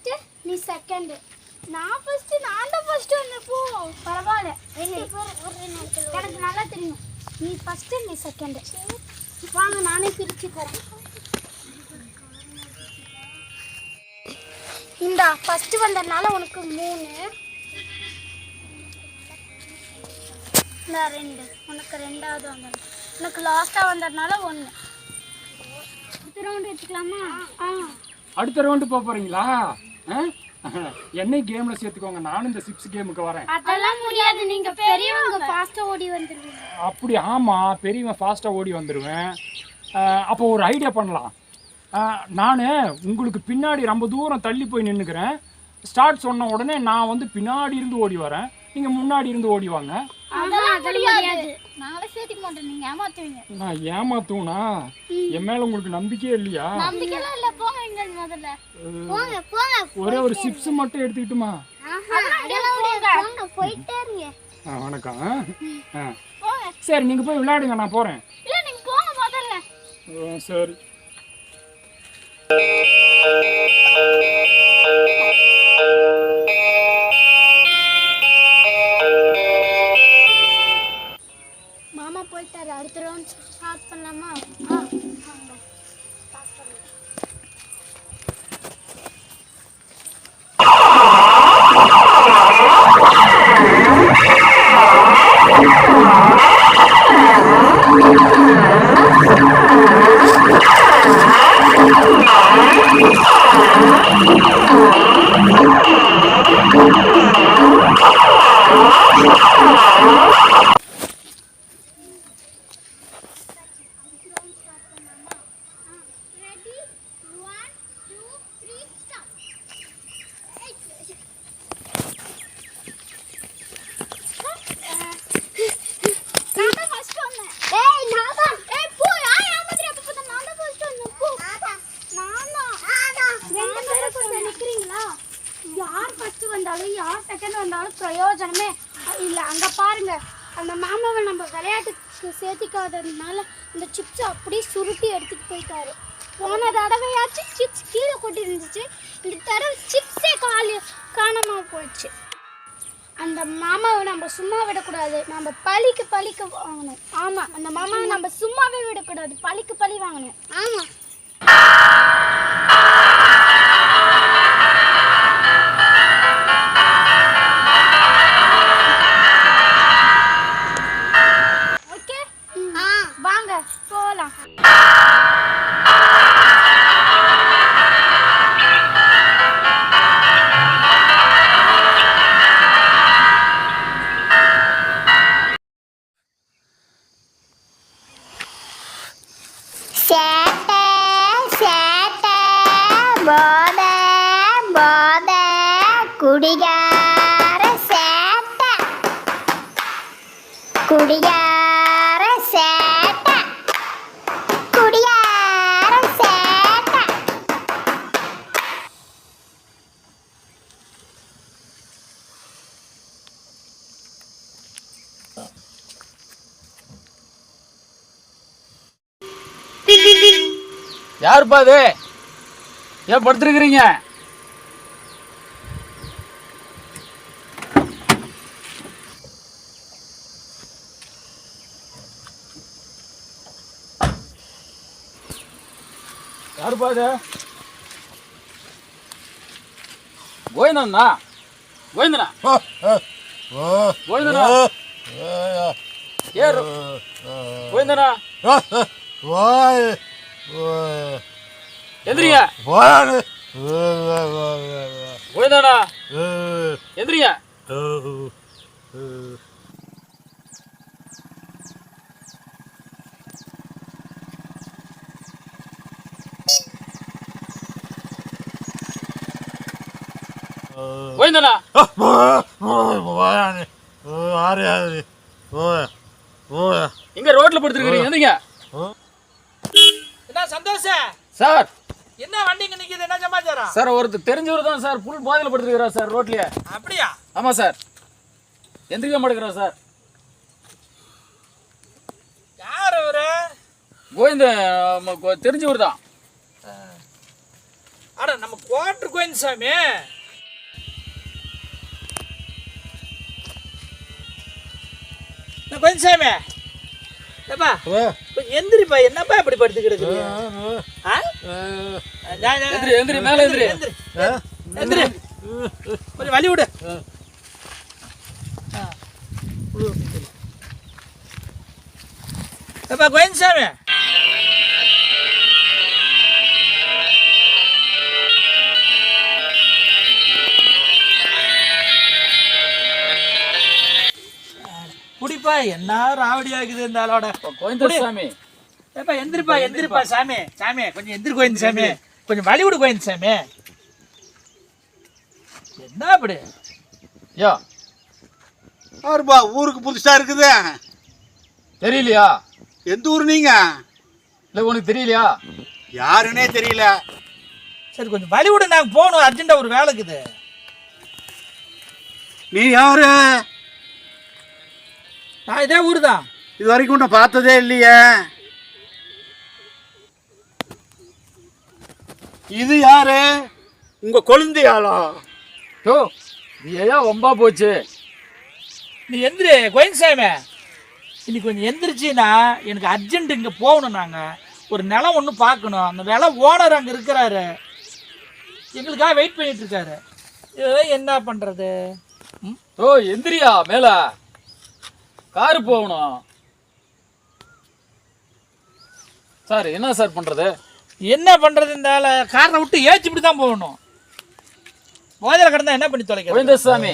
First நீ second நான் first நான் தான் ஃபர்ஸ்ட் வந்தேன் போ பரவாயில்ல எனக்கு நல்லா தெரியும் நீ ஃபர்ஸ்ட் நீ செகண்ட் வாங்க நானே பிரிச்சு தரேன் இந்தா ஃபர்ஸ்ட் வந்ததுனால உனக்கு 3 இந்த 2 உனக்கு ரெண்டாவது வந்தது உனக்கு லாஸ்டா வந்ததுனால 1 அடுத்த ரவுண்ட் எடுத்துக்கலாமா அடுத்த ரவுண்டு போக போறீங்களா என்னை கேம்ல சேர்த்துக்கோங்க நானும் இந்த 6 கேமுக்கு வரேன் அதெல்லாம் முடியாது நீங்க பெரியவங்க ஃபாஸ்டா ஓடி வந்துருவீங்க அப்படி ஆமா பெரியவன் ஃபாஸ்டா ஓடி வந்துடுவேன் அப்போ ஒரு ஐடியா பண்ணலாம் நான் உங்களுக்கு பின்னாடி ரொம்ப தூரம் தள்ளி போய் நின்றுக்கிறேன் ஸ்டார்ட் சொன்ன உடனே நான் வந்து பின்னாடி இருந்து ஓடி வரேன் நீங்கள் முன்னாடி இருந்து ஓடி வாங்க நான் ஏமாத்துவனா என் மேல உங்களுக்கு நம்பிக்கையே இல்லையா ஒரே ஒரு சிப்ஸ் மட்டும் எடுத்துக்கிட்டுமா வணக்கம் சரி நீங்க போய் விளையாடுங்க நான் போறேன் சரி மாமா போயிட்டாரு அடுத்த ரவுண்ட் ஸ்டார்ட் பண்ணலாமா யார் செகண்ட் வந்தாலும் பிரயோஜனமே இல்லை அங்கே பாருங்க அந்த மாமாவை நம்ம விளையாட்டுக்கு சேர்த்திக்காததுனால இந்த சிப்ஸ் அப்படியே சுருட்டி எடுத்துட்டு போயிட்டாரு போன தடவையாச்சும் சிப்ஸ் கீழே கொட்டி இருந்துச்சு இந்த தடவை சிப்ஸே காணாம போயிடுச்சு அந்த மாமாவை நம்ம சும்மா விடக்கூடாது நம்ம பழிக்கு வாங்கணும் ஆமாம் அந்த மாமாவை நம்ம சும்மாவே விடக்கூடாது பழிக்கு பழி வாங்கணும் ஆமாம் குடிகார சேட்டை குடிகார சேட்டை குடிகார சேட்டை யாருப்பா அது ஏன் படுத்துருக்கிறீங்க யாருப்பா அது கோவிந்தனா கோவிந்தனா கோவிந்தனா ஏறு கோவிந்தனா எந்திரிங்க கோவிந்தனா எந்திரிங்க கோவிந்தனா எங்க ரோட்ல படுத்துருக்கீங்க எந்திரிங்க என்ன சந்தோஷ சார் என்ன வண்டிங்க நிக்குது என்ன சமாச்சாரம் சார் ஒருத்தர் தெரிஞ்சவர் தான் சார் புல் போதையில படுத்துருக்கிறார் சார் ரோட்லயே அப்படியா ஆமா சார் எந்திரிக்க மாட்டேங்கிறார் சார் யார் அவரு கோவிந்த தெரிஞ்சவர் தான் அட நம்ம குவார்டர் கோயில் சாமி. கோயில் சாமி ஏப்பா கொஞ்சம் எந்திரிப்பா. என்னப்பா இப்படி படுத்து கிடக்குது? எந்திரி மேல எந்திரி. எந்திரி கொஞ்சம் வழி விடு. ஏப்பா கோயில் சாமி குடிப்பா. என்ன ராவடி ஆகுது இந்த ஆளோட. கோவிந்த சாமி ஏப்பா எந்திரிப்பா எந்திரிப்பா சாமி. சாமி கொஞ்சம் எந்திரி கோவிந்த சாமி. கொஞ்சம் வழி விடு கோவிந்த சாமி. என்ன அப்படி? யா யாருப்பா ஊருக்கு புதுசா இருக்குது? தெரியலையா? எந்த ஊர் நீங்க? இல்லை உனக்கு தெரியலையா? யாருன்னே தெரியல. சரி கொஞ்சம் வழி விடு, நாங்கள் போகணும், அர்ஜென்ட்டாக ஒரு வேலை இருக்குது. நீ யாரு? நான் இதே ஊர் தான். இது வரைக்கும் நான் பார்த்ததே இல்லையே. இது யாரு? உங்க கொழுந்தையாளா? யோ இது ஏன் வம்பா போச்சு? நீ எந்திரி கோயின்சாமி. இன்னைக்கு கொஞ்சம் எந்திரிச்சின்னா எனக்கு அர்ஜென்ட் இங்கே போகணும். நாங்கள் ஒரு நிலம் ஒன்று பார்க்கணும். அந்த நிலம் ஓனர் அங்கே இருக்கிறாரு, எங்களுக்காக வெயிட் பண்ணிட்டு இருக்காரு. என்ன பண்ணுறது? ஓ எந்திரியா மேல காரு போகணும். சார் என்ன சார் பண்றது? என்ன பண்ணுறது? இந்த காரை விட்டு ஏற்றிப்படி தான் போகணும். போதையில் கிடந்தா என்ன பண்ணி தொலைக்க? கோவிந்தசாமி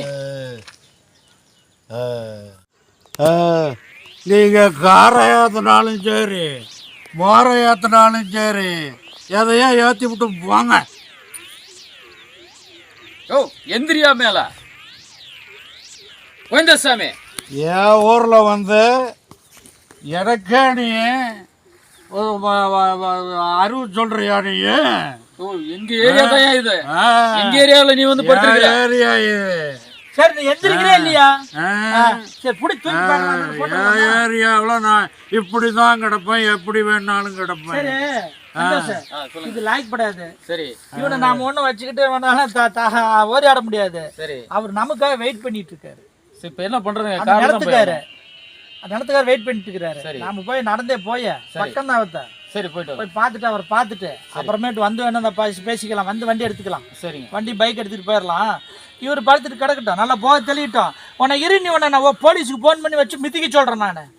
நீங்க காரை ஏத்தினாலும் சரி, மோரை ஏத்தினாலும் சரி, எதையோ ஏற்றி விட்டு போங்க. ஓ எந்திரியா மேல. கோவிந்தசாமி என் ஊரில் வந்து எனக்கே நீ அறிவு சொல்றியா? நீ ஓ எங்க ஏரியா தான் இது. எங்க ஏரியாவில் நீ வந்து படுத்துருக்கிற ஏரியா இது. சரி நீ எந்திரிக்கிறே இல்லையா? சரி புடி தூக்கி பாருங்க. ஏரியாவில் நான் இப்படி தான் கிடப்பேன், எப்படி வேணாலும் கிடப்பேன். சரி இது லாய்க்கப்படாது. சரி இவனை நாம ஒண்ணு வச்சுக்கிட்டு ஓடி ஆட முடியாது. சரி அவர் நமக்காக வெயிட் பண்ணிட்டு இருக்காரு. இப்ப என்ன பண்றது? நடத்துக்காரு நடத்துக்காரு வெயிட் பண்ணிட்டு இருக்காரு. சரி. நாம போய் நடந்தே போய் பக்கம் தான் அவத்த சரி போயிட்டு போய் பார்த்துட்டு அவர் பார்த்துட்டு அப்புறமேட்டு வந்து வேணும் பேசிக்கலாம். வந்து வண்டி எடுத்துக்கலாம். சரிங்க. வண்டி பைக் எடுத்துட்டு போயிடலாம். இவர் படுத்துட்டு கிடக்கட்டும், நல்லா போக தெளிவிட்டோம். உன்னை இரு உன்னை நான் போலீஸுக்கு போன் பண்ணி வச்சு மிதிக்க சொல்றேன். நான்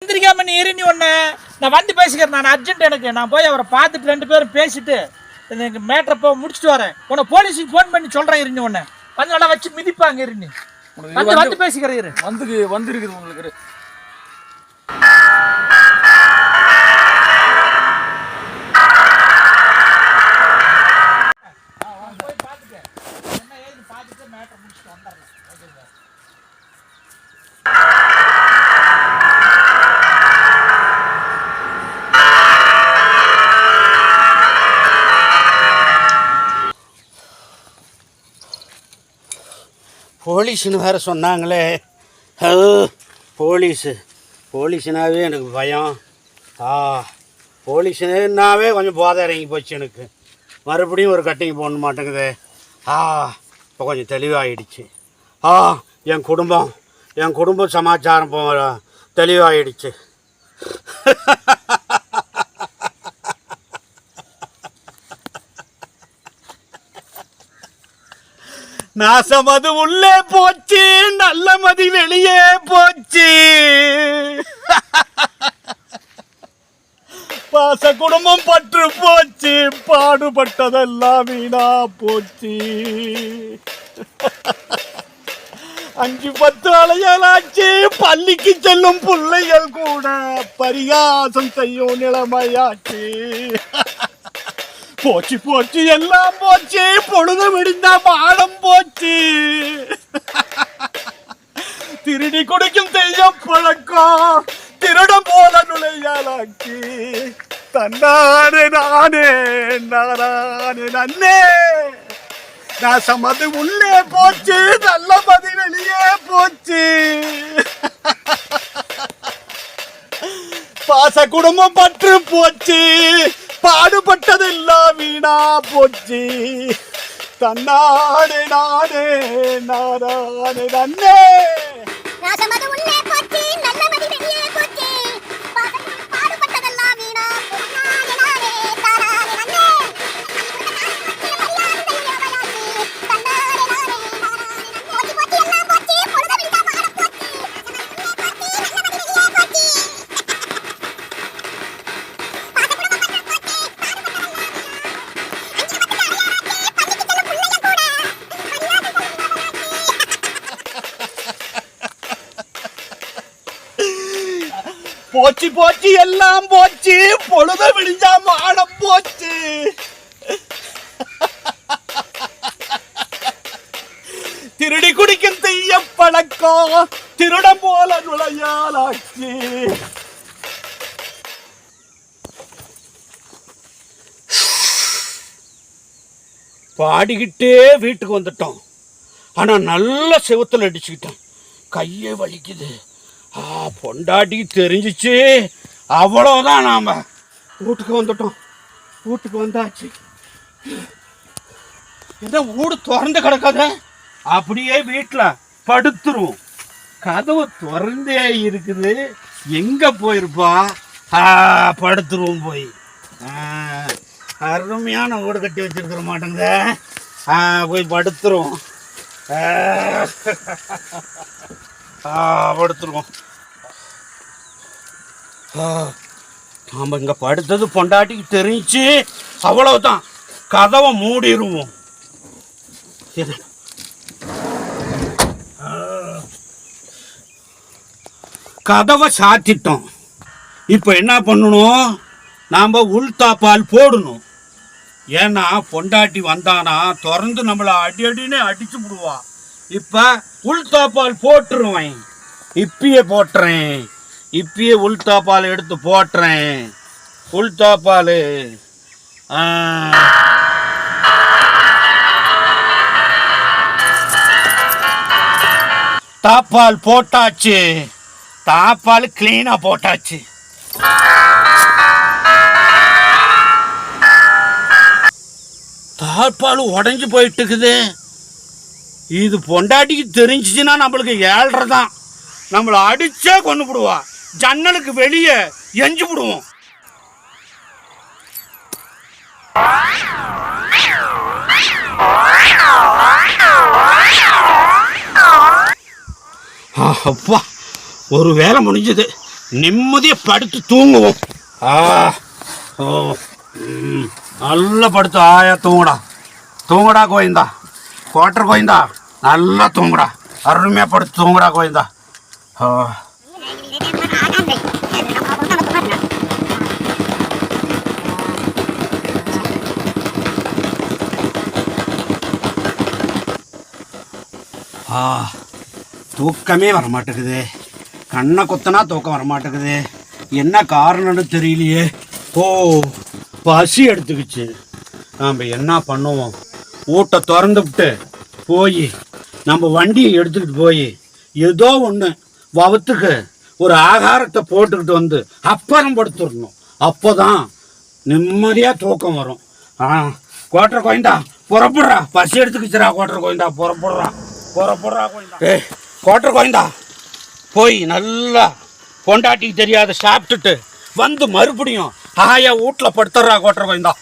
எந்திரிக்காம நீ இரு உன்னை நான் வந்து பேசிக்கிறேன். நான் அர்ஜென்ட் எனக்கு. நான் போய் அவரை பார்த்துட்டு 2 பேரும் பேசிட்டு எனக்கு மேட்டரை போய் முடிச்சுட்டு வரேன். உன்னை போலீஸுக்கு போன் பண்ணி சொல்றேன். இரு உன்னை வந்து நல்லா வச்சு மிதிப்பாங்க. இரு வந்து பேசிக்கிறேன். இரு வந்துருக்குது உங்களுக்கு. போலீஸ்னு வேற சொன்னாங்களே. போலீஸுனாவே எனக்கு பயம். போலீஸுனாவே கொஞ்சம் போதை இறங்கி போச்சு எனக்கு. மறுபடியும் ஒரு கட்டிங் போட மாட்டேங்குது. இப்போ கொஞ்சம் தெளிவாகிடுச்சு. என் குடும்பம் சமாச்சாரம் தெளிவாகிடுச்சு. நாசமது உள்ளே போச்சு, நல்ல மதி வெளியே போச்சு. பாச குடும்பம் பற்று போச்சு, பாடுபட்டதெல்லாம் வீணா போச்சு. 5-10 அலையலாச்சு, பள்ளிக்கு செல்லும் பிள்ளைகள் கூட பரிகாசம் செய்யும் நிலைமையாச்சு. போச்சு எல்லாம் போச்சு, பொழுது விடிந்த பாடம் போச்சு. திருடி குடிக்கும் தெய்யம் பழக்கம், திருடம் போல நுழையாளாக்கி. தன்னானே நானே நன்னே நாசமது உள்ளே போச்சு, நல்ல மதி வெளியே போச்சு. பாச குடும்பம் பற்று போச்சு, பாடுபட்டதெல்லாம் வீணா போச்சு. தன்னானே நானே நானே நன்னே. நாசமது உள்ளே போச்சு நல்லமதி வெளியே போச்சு பாடுபட்டதெல்லாம் வீணா நானே நானே தானானே நன்னே போச்சு போச்சு எல்லாம் போச்சு பொழுத விழிஞ்சா மானம் போச்சு. திருடி குடிக்கும் தெய்ய பழக்கம் திருடம் போல நுழையாளாச்சு. பாடிக்கிட்டே வீட்டுக்கு வந்துட்டோம். ஆனா நல்ல செவுத்துல அடிச்சுக்கிட்டோம். கையே வலிக்குது. பொண்டாட்டி தெரிஞ்சிச்சு அவ்வளோதான். நாம வீட்டுக்கு வந்துட்டோம். வீட்டுக்கு வந்தாச்சு. ஏதோ வீடு திறந்து கிடக்காத அப்படியே வீட்டில் படுத்துருவோம். கதவு திறந்தே இருக்குது. எங்க போயிருப்பா? படுத்துருவோம் போய். அருமையான வீடு கட்டி வச்சிருக்கிற மாட்டேங்க. போய் படுத்துருவோம். படுத்துருவோம். நாம் இங்கே படுத்தது பொண்டாட்டிக்கு தெரிஞ்சு அவ்வளவுதான். கதவை மூடிடுவோம். கதவை சாத்திட்டோம். இப்போ என்ன பண்ணணும்? நாம் உள்தாப்பால் போடணும். ஏன்னா பொண்டாட்டி வந்தானா திறந்து நம்மளை அடின்னு அடிச்சு விடுவா. இப்போ உள்தாப்பால் போட்டுருவேன். இப்பயே போட்டுறேன். இப்பயே உள்தாப்பால் எடுத்து போட்டுறேன். உள்தாப்பால் தாப்பால் போட்டாச்சு. தாப்பால் கிளீனா போட்டாச்சு. தாப்பால் உடஞ்சி போயிட்டு இருக்குது. இது பொண்டாட்டிக்கு தெரிஞ்சிச்சுன்னா நம்மளுக்கு 7.5 தான். நம்மளை அடிச்சே கொண்டு விடுவா. ஜன்னலுக்கு வெளியே எஞ்சி விடுவோம். அப்பா ஒரு வேலை முடிஞ்சது. நிம்மதியை படுத்து தூங்குவோம். நல்லா படுத்து ஆயா தூங்குடா. தூங்குடா கோயந்தா. கோட்டர் கோயந்தா நல்லா தூங்குடா. அருமையாக படுத்து தூங்குடா கோயந்தா. தூக்கமே வரமாட்டேங்குது. கண்ணை கொத்தனா தூக்கம் வரமாட்டேங்குது. என்ன காரணம்னு தெரியலையே. பசி எடுத்துக்கிச்சு. நாம் என்ன பண்ணுவோம்? வீட்டை திறந்து விட்டு போய் நம்ம வண்டியை எடுத்துக்கிட்டு போய் ஏதோ ஒன்று வவத்துக்கு ஒரு ஆகாரத்தை போட்டுக்கிட்டு வந்து அப்புறம் படுத்துடணும். அப்போ தான் நிம்மதியாக தூக்கம் வரும். கோட்டர் கோயந்தா புறப்படுறா. பசி எடுத்துக்கிச்சுரா கோட்டர் கோயந்தா. புறப்படுறா கோயந்தா. கோட்டர் கோயந்தா போய் நல்லா பொண்டாட்டிக்கு தெரியாத சாப்பிட்டுட்டு வந்து மறுபடியும் ஆயா வீட்டில் படுத்துறா கோட்டர் கோயந்தா.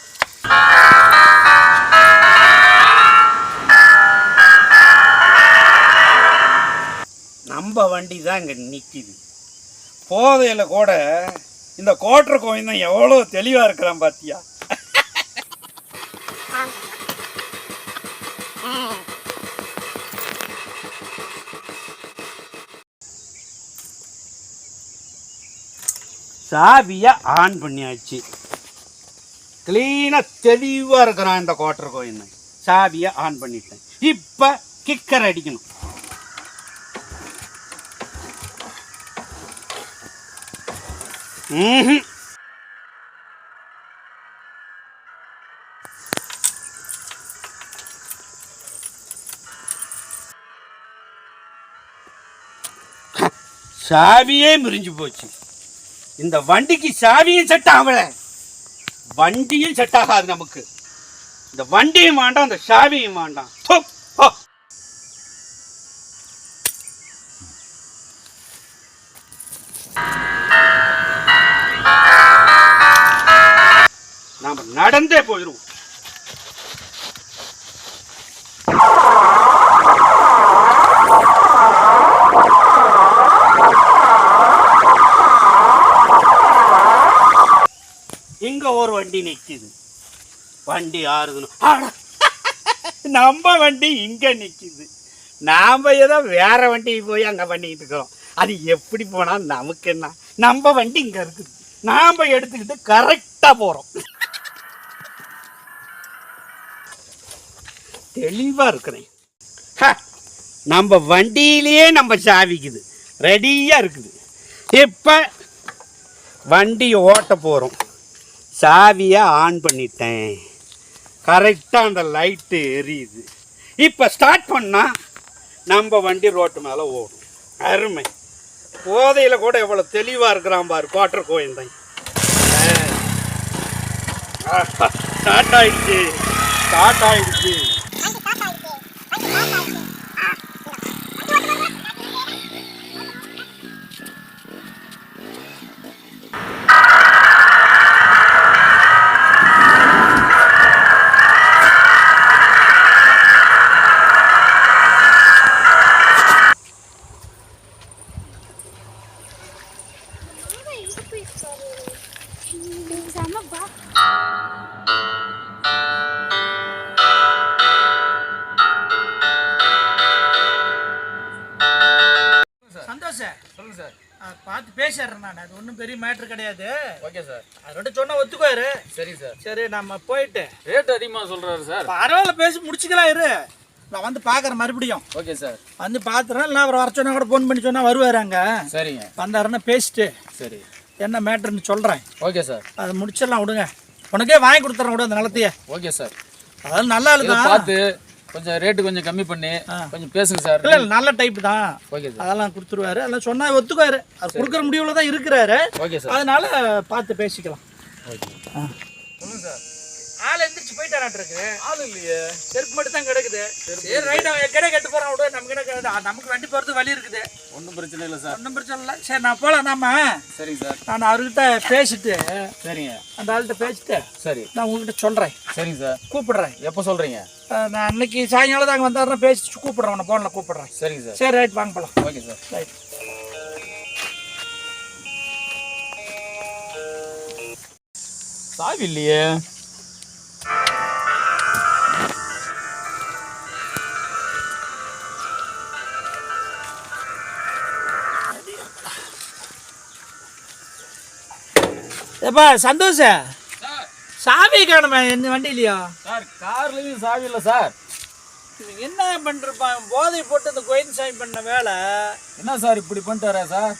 நம்ம வண்டி தான் இங்கே நிற்கிது. போதையில் கூட இந்த கோட்டர் கோயந்தான் எவ்வளோ தெளிவாக இருக்கிறான் பாத்தியா. சாவியை ஆன் பண்ணியாச்சு. கிளீனாக தெளிவாக இருக்கிறான் இந்த கோட்டர் கோயந்தான். சாவியை ஆன் பண்ணிட்டேன். இப்போ கிக்கர் அடிக்கணும். சாவியே முறிஞ்சு போச்சு. இந்த வண்டிக்கு சாவியும் செட் ஆகல. வண்டியும் செட் ஆகாது நமக்கு. இந்த வண்டியும் வேண்டாம், இந்த சாவியும் வேண்டாம். தோ, போ. நாம நடந்தே போயிடுவோம். இங்க ஒரு வண்டி நிக்குது. வண்டி ஆறுதுன்னு நம்ம வண்டி இங்க நிக்குது. நாம ஏதோ வேற வண்டி போய் அங்க பண்ணிக்கிட்டு இருக்கிறோம். அது எப்படி போனா நமக்கு என்ன? நம்ம வண்டி இங்க இருக்குது, நாம எடுத்துக்கிட்டு கரெக்டா போறோம். தெளிவா இருக்கிறேன். நம்ம வண்டியிலேயே நம்ம சாவிக்குது, ரெடியா இருக்குது. இப்ப வண்டியை ஓட்ட போறோம். சாவியை ஆன் பண்ணிட்டேன். கரெக்டாக அந்த லைட்டு எரியுது. இப்போ ஸ்டார்ட் பண்ணால் நம்ம வண்டி ரோட்டு மேலே ஓடும். அருமை. போதையில் கூட எவ்வளோ தெளிவாக இருக்கிறான் பாரு கோட்டர் கோயந்தை. ஸ்டார்ட் ஆயிடுச்சு, ஸ்டார்ட் ஆயிடுச்சு. சந்தோஷம். சொல்லுங்க சார். பார்த்து பேசிடுறேன் நான். அது ஒன்றும் பெரிய மேட்ரு கிடையாது. Okay sir. அதோட சொன்னா ஒத்துக்குவாரு. சரி சார். சரி, நம்ம போயிட்டு ரேட் அதிகமாக சொல்கிறாரு சார். பரவாயில்ல, பேசி முடிச்சுக்கலாம். இரு, நான் வந்து பார்க்குறேன் மறுபடியும். Okay sir. வந்து பார்த்துறேன். இல்லை அவர் வர சொன்னா கூட ஃபோன் பண்ணி சொன்னால் வருவார். அங்கே சரிங்க. வந்தாருன்னா பேசிட்டு சரி என்ன மேட்ருன்னு சொல்கிறேன். Okay sir. அதை முடிச்சிடலாம். விடுங்க, உனக்கே வாங்கி கொடுத்துறேன் விடு அந்த நிலத்தையே. Okay sir. அதாவது நல்லா இருக்குதான். பார்த்து கொஞ்சம் ரேட்டு கொஞ்சம் கம்மி பண்ணி கொஞ்சம் பேசுங்க சார். இல்லை நல்ல டைப் தான். Okay sir. அதெல்லாம் கொடுத்துருவாரு. அதெல்லாம் சொன்னால் ஒத்துக்குவாரு. அவர் கொடுக்குற முடிவில் தான் இருக்கிறாரு. Okay sir. அதனால பார்த்து பேசிக்கலாம். ஓகே. சொல்லுங்க சார். ஆள் எந்திரிச்சு போயிட்டாராட்டிருக்கு. ஆள் இல்லையே, செருப்பு மட்டும் தான் கிடக்குது. சரி ரைட், அவன் கடை கட்டு போகிறான் விட. நமக்கு வண்டி போகிறது வழி இருக்குது. ஒன்றும் பிரச்சனை இல்லை சார். ஒன்றும் பிரச்சனை இல்லை. சரி, நான் போகலாம். நாம சரிங்க சார். நான் அவர்கிட்ட பேசிட்டு, சரிங்க, அந்த ஆள்கிட்ட பேசிட்டு சரி நான் உங்ககிட்ட சொல்கிறேன். சரிங்க சார். கூப்பிடுறேன். எப்போ சொல்கிறீங்க? நான் அன்னைக்கு சாயங்காலம் தான் அங்கே வந்தாருன்னா பேசிட்டு கூப்பிடுறேன். உன்னை ஃபோனில் கூப்பிடுறேன். சரிங்க சார். சரி ரைட், வாங்க போகலாம். Okay sir. ரைட். சாவி இல்லையே. ஏப்பா சந்தோஷ, சாவி காணுமே இந்த வண்டியிலையா? சார் கார்லேயும் சாவி இல்லை சார். என்ன பண்ணிருப்பான்? போதை போட்டு இந்த கோயில் சாமி பண்ண வேலை என்ன சார் இப்படி பண்ணிட்டாரா சார்?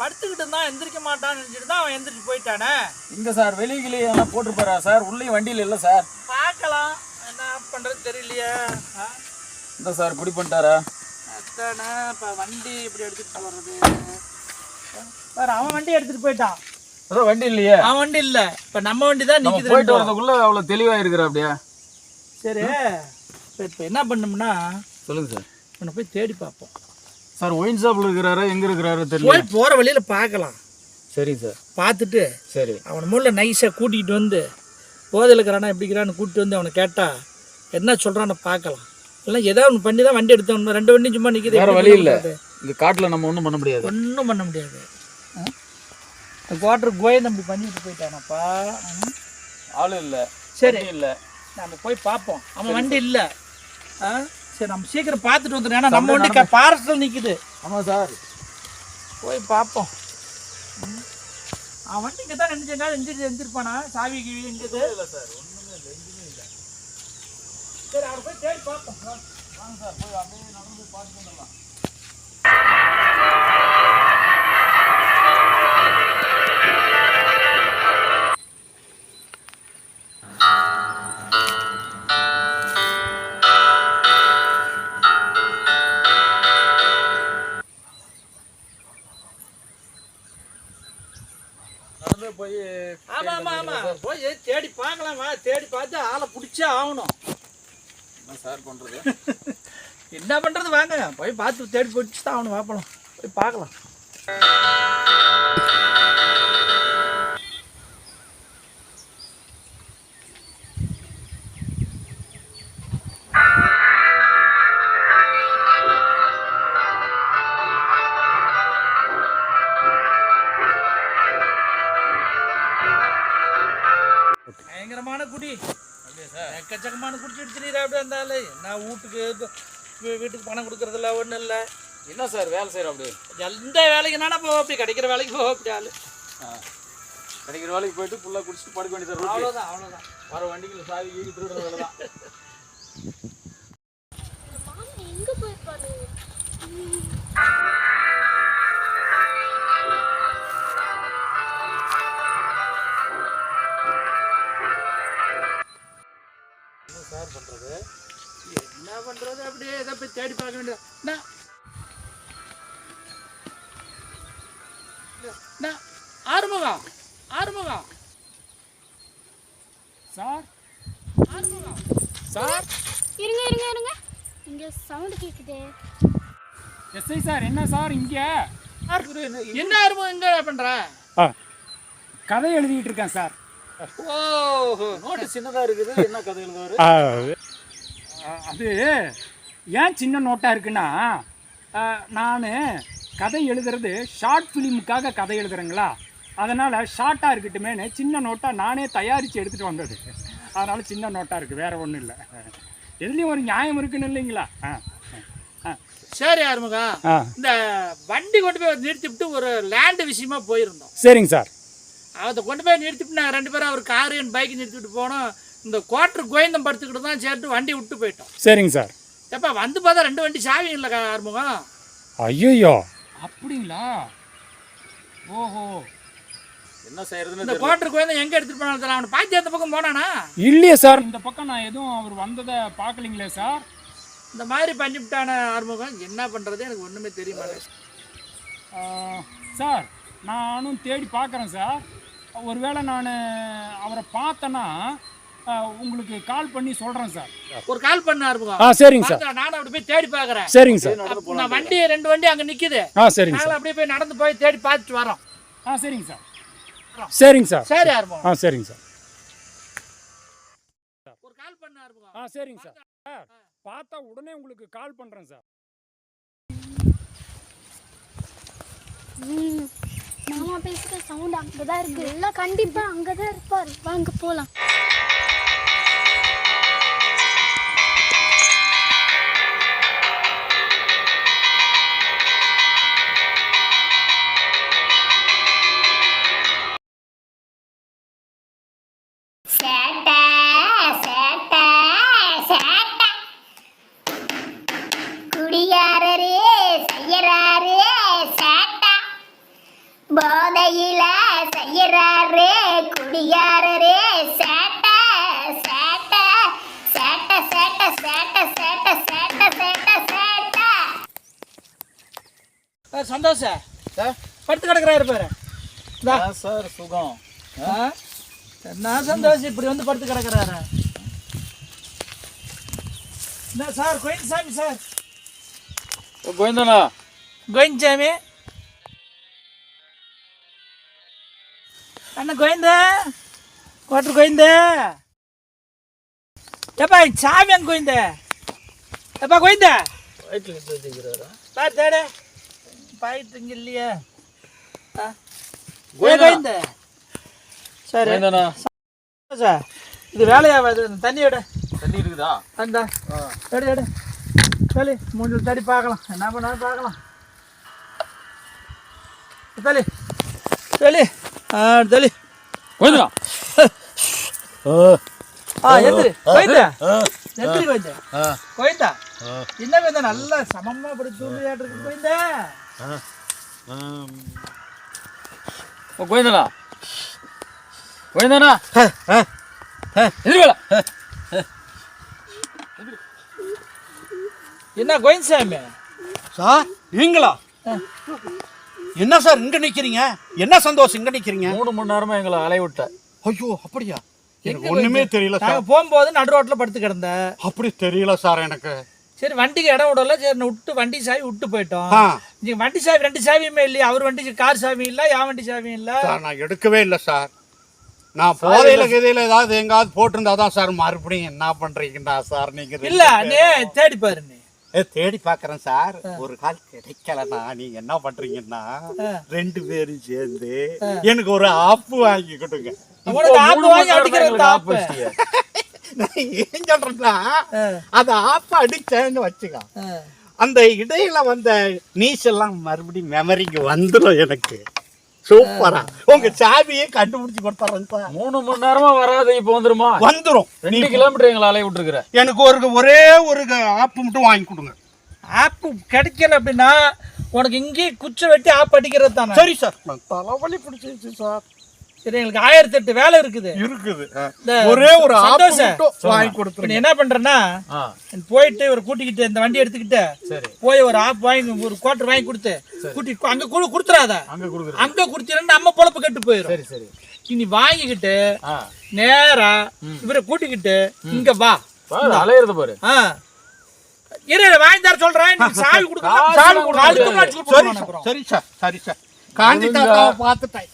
படுத்துக்கிட்டு தான் எந்திரிக்க மாட்டான்னு நினச்சிட்டு தான் அவன் எந்திரிச்சு போயிட்டானே. இங்கே சார் வெளியிலே எல்லாம் போட்டுருப்பாரா சார்? உள்ளேயும் வண்டியில் இல்லை சார். பார்க்கலாம், என்ன பண்ணுறது தெரியலையே. இந்த சார் இப்படி பண்ணிட்டாரா? அத்தானே இப்போ வண்டி இப்படி எடுத்துகிட்டு போகிறது. வேறு அவன் வண்டி எடுத்துகிட்டு போயிட்டான். அதான் வண்டி இல்லையே. அவன் வண்டி இல்லை, இப்போ நம்ம வண்டி தான் நிற்கிது. போயிட்டு வரதுக்குள்ளே அவ்வளோ தெளிவாக இருக்கிற அப்படியா? சரி, இப்போ என்ன பண்ணோம்னா சொல்லுங்கள் சார். உன்னை போய் தேடி பார்ப்போம். சார் ஒயின் ஷாப்பில் இருக்கிறாரா எங்கே இருக்கிறாரு தெரியல. போய் போகிற வழியில் பார்க்கலாம். சரிங்க சார். பார்த்துட்டு சரி அவனை மூலம் நைஸாக கூட்டிகிட்டு வந்து போதையில் இருக்கிறானா எப்படிக்கிறான்னு கூட்டிட்டு வந்து அவனை கேட்டால் என்ன சொல்கிறான்னு பார்க்கலாம். இல்லை ஏதாவது ஒன்று பண்ணி தான் வண்டி எடுத்தோம். 2 வண்டியும் சும்மா நிற்கிது. வேறு வழி இல்லை. இந்த காட்டில் நம்ம ஒன்றும் பண்ண முடியாது. ஒன்றும் பண்ண முடியாது. குவாட்டர் கோயை நம்பி பண்ணிட்டு போயிட்டானப்பா. ஆள் இல்லை. சரி இல்லை, நம்ம போய் பார்ப்போம். அவன் வண்டி இல்லை. சரி, நம்ம சீக்கிரம் பார்த்துட்டு வந்துடும். ஏன்னா நம்ம வண்டி பாரஸ்டில் நிற்குது. ஆமாம் சார், போய் பார்ப்போம். அவன் வண்டி இங்கே தான் எந்திரிப்பானா? சாவி கிவி எங்குது? இல்லை சார், ஒன்றுமே இல்லை, எங்கேயுமே இல்லை. சரி, அவரை போய் தேடி பார்ப்போம். வாங்க சார், போய் அப்படியே நடந்து பார்த்துட்டு வந்துடலாம். போய் ஆமா ஆமா ஆமா போய் தேடி பார்க்கலாம் வா. தேடி பார்த்து ஆளை பிடிச்சே ஆகணும். என்ன சார் பண்றது? என்ன பண்றது வாங்க போய் பார்த்து தேடி பிடிச்சி தான் ஆகணும். வாப்பலாம் போய் பார்க்கலாம். பயங்கரமான குடி எக்கச்சக்கமான குடிச்சு எடுத்துறீரா அப்படி இருந்தாலும் நான் வீட்டுக்கு பணம் கொடுக்கறதில்ல ஒன்றும் இல்லை. என்ன சார் வேலை செய்யற அப்படி? எந்த வேலைக்கு நானே போக அப்படி கிடைக்கிற வேலைக்கு போக அப்படி ஆளு. கிடைக்கிற வேலைக்கு போயிட்டு ஃபுல்லாக குடிச்சிட்டு படுக்க வேண்டியது. அவ்வளோதான் அவ்வளோதான். வர வண்டிக்கு சாவி ஈடு திருடுற வேலை தான். எங்க போயிருப்பாரு? சார் பண்றது என்ன பண்றது அப்படியே இதை போய் தேடி பார்க்க வேண்டியது. ஆறுமுகம் ஆறுமுகம் சார் ஆறுமுகம் சார் இருங்க இருங்க இருங்க, இங்க சவுண்ட் கேக்குதே. எஸ்ஐ சார் என்ன சார் இங்கே? என்ன ஆறுமுகம் எங்க பண்ற? கதை எழுதிட்டு இருக்கேன் சார். ஓஹோ நோட்டு சின்னதா இருக்குது. என்ன கதை எழுதுவாரு? அது ஏன் சின்ன நோட்டாக இருக்குன்னா, நான் கதை எழுதுறது ஷார்ட் ஃபிலிமுக்காக கதை எழுதுறேங்களா, அதனால் ஷார்ட்டாக இருக்கட்டுமேனு சின்ன நோட்டாக நானே தயாரித்து எடுத்துகிட்டு வந்தது. அதனால் சின்ன நோட்டாக இருக்குது, வேறு ஒன்றும் இல்லை. எதுலேயும் ஒரு நியாயம் இருக்குன்னு இல்லைங்களா? சரி ஆறுமுகம், இந்த வண்டி கொண்டு போய் நிறுத்திவிட்டு ஒரு லேண்டு விஷயமா போயிருந்தோம். சரிங்க சார். அதை கொண்டு போய் நிறுத்திவிட்டு நாங்கள் 2 பேரும் அவர் காரு என் பைக்கு நிறுத்திவிட்டு போனோம். இந்த குவார்டர் கோயந்தம் படுத்துக்கிட்டு தான் சேர்த்து வண்டி விட்டு போயிட்டோம். சரிங்க சார். எப்போ வந்து பார்த்தா 2 வண்டி சாவி இல்லை ஆறுமுகம். ஐயோ அப்படிங்களா? ஓஹோ, என்ன செய்யறதுன்னு இந்த குவார்டர் கோயந்தம் எங்கே எடுத்துகிட்டு போனாலும் அவனை பார்த்து அந்த பக்கம் போனானா? இல்லையே சார், இந்த பக்கம் நான் எதுவும் அவர் வந்ததை பார்க்கலிங்களே சார். இந்த மாதிரி பண்ணிவிட்டான ஆறுமுகம், என்ன பண்ணுறது எனக்கு ஒன்றுமே தெரிய மாட்டேன். சார் நானும் தேடி பார்க்குறேன் சார். ஒருவேளை நான் அவரை பார்த்தேன்னா உங்களுக்கு கால் பண்ணி சொல்கிறேன் சார். ஒரு கால் பண்ண ஆறுமுகம். சரிங்க சார். நானும் அப்படி போய் தேடி பார்க்குறேன். சரிங்க சார். நான் வண்டி 2 வண்டி அங்கே நிற்கிது. சரிங்க நாங்கள் அப்படியே போய் நடந்து போய் தேடி பார்த்துட்டு வரோம். சரிங்க சார். சரிங்க சார். சரி ஆறுமுகம். சரிங்க சார். ஒரு கால் பண்ண ஆறுமுகம். சரிங்க சார். பார்த்தா உடனே உங்களுக்கு கால் பண்ணுறேன் சார். மாமா பேசுகிற சவுண்ட் அங்கே தான் இருக்கு. எல்லாம் கண்டிப்பாக அங்கே தான் இருப்பார். வாங்க போகலாம். சேட்டை சேட்டை சேட்டை குடியாரரே செய்யறாரு சேட்டை போதையில செய்யறாரு குடியாரரே சேட்டை சேட்டை சேட்டை சேட்டை சேட்டை சேட்டை சேட்டை சேட்டை சேட்டை. சந்தோஷம் படுத்து கிடக்குறாரு பாரு. சார் சுகம். என்ன சந்தோஷம் இப்படி வந்து படுத்து கிடக்குறாரு. என்ன சார் கோயின்சாமி சார்? கோவிந்தனா? கோயின்சாமி அண்ணா கோவிந்த குவார்டர் கோவிந்த. எப்பா சாமி அங்க கோவிந்த. எப்பா கோவிந்த தேட பாயிட்டு இங்க இல்லையா? கோவிந்த சரி சார், இது வேலையாவது. தண்ணி எடு. தண்ணி இருக்குதா? அந்த எடு எடு சரி மூஞ்சில் தடி பார்க்கலாம், என்ன பண்ணாலும் பார்க்கலாம். தலி தலி தலி கோவிந்தனா? எந்திரி கோயிந்தா. எந்திரி கோயிந்தா. கோயிந்தா என்ன கோயிந்தா, நல்லா சமமா அப்படி தூண்டியாட்டு இருக்கு கோயிந்தா. கோவிந்தனா? கோவிந்தனா? எதிர்வேல என்ன கோயின்சாமி சார் நீங்களா? என்ன சார் இங்க நிக்கிறீங்க? என்ன சந்தோஷம் இங்க நிக்கிறீங்க? 3 மணி நேரமா எங்களை அலைய விட்ட. ஐயோ அப்படியா? எனக்கு ஒண்ணுமே தெரியல சார். நான் போகும்போது நடு ரோட்ல படுத்து கிடந்தேன். அப்படி தெரியல சார் எனக்கு. சரி வண்டிக்கு இடம் விடல, சரி விட்டு வண்டி சாவி விட்டு போயிட்டோம். நீங்க வண்டி சாவி 2 சாவியுமே இல்லையா? அவர் வண்டி கார் சாவி இல்ல, என் வண்டி சாவியும் இல்ல சார். நான் எடுக்கவே இல்லை சார். நான் போதையில கதையில ஏதாவது எங்காவது போட்டிருந்தாதான் சார். மறுபடியும் என்ன பண்றீங்கடா சார் நீங்க? இல்ல நீ தேடி பாரு. நீ தேடி பாக்குறேன் சார். ஒரு கால் கிடைக்கலன்னா நீங்க என்ன பண்றீங்கன்னா 2 பேரும் சேர்ந்து எனக்கு ஒரு ஆப்பு வாங்கி கொடுங்க. உனக்கு ஆப்பு வாங்கி அடிக்கிறது ஆப்பு. நான் ஏன் சொல்றேன்னா அது ஆப்பு அடிச்சேன்னு வச்சுக்க, அந்த இடையில வந்த நீச்செல்லாம் மறுபடியும் மெமரிக்கு வந்துடும் எனக்கு. சூப்பரா உங்க சாவியே கண்டுபிடிச்சு கொடுத்துறேன் சார். 3 மணி நேரமா வராது, இப்ப வந்துருமா? வந்துரும். 2 கிலோமீட்டர் எங்களை அலைய விட்டுருக்குற. எனக்கு ஒரே ஒரு ஆப்பு மட்டும் வாங்கி கொடுங்க. ஆப்பு கிடைக்கல அப்படின்னா உனக்கு இங்கேயே குச்சை வெட்டி ஆப்பு அடிக்கிறது தானே. சரி சார். தலைவலி பிடிச்சிருச்சு சார். சரி எங்களுக்கு 1008 வேலை இருக்குது. ஒரே ஒரு ஆப்பு மட்டும் வாங்கி கொடுத்துருங்க. என்ன பண்றேன்னா போயிட்டு ஒரு கூட்டிக்கிட்டு இந்த வண்டி எடுத்துக்கிட்டு போய் ஒரு ஆப் வாங்கி ஒரு குவார்டர் வாங்கி கொடுத்து கூட்டி அங்க கொடுத்துறாத. அங்க கொடுத்தீங்கன்னா நம்ம பொழப்பு கெட்டு போயிடும். சரி சரி. இனி வாங்கிக்கிட்டு நேரா இவரை கூட்டிக்கிட்டு இங்க வா. அலையிறது பாரு. இரு வாங்கி தர சொல்றேன். சாவி கொடுக்க. சரி சார். சரி சார். காந்தி தாத்தாவை பார்த்துட்டேன்.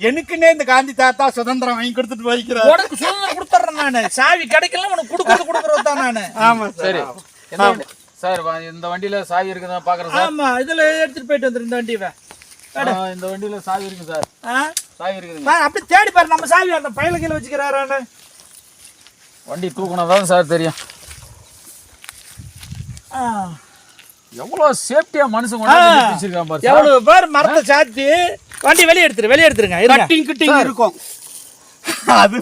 எனக்குன்னே இந்த காந்தி தாத்தா சுதந்திரம் வாங்கி கொடுத்துட்டு போய்க்கிறார். உனக்கு சுதந்திரம் கொடுத்துறேன் நானு. சாவி கிடைக்கல உனக்கு கொடுக்கறது தான் நானு. ஆமா சரி சார். இந்த வண்டியில சாவி இருக்குதா பாக்குறேன் சார். ஆமா இதுல எடுத்துட்டு போயிட்டு வந்துரு. இந்த வண்டியை இந்த வண்டியில சாவி இருக்கு சார். சாவி இருக்குது. அப்படி தேடி பாரு. நம்ம சாவி அந்த பையில கீழே வச்சுக்கிறாரான்னு. வண்டி தூக்குனதான் சார் தெரியும். எவ்வளவு சேஃப்டியா மனுஷன் வச்சிருக்கான் பாரு. எவ்வளவு பேர் மரத்தை சாத்தி வண்டி வெளியே எடுத்துருங்க. கட்டிங் கிட்டிங் இருக்கும். அது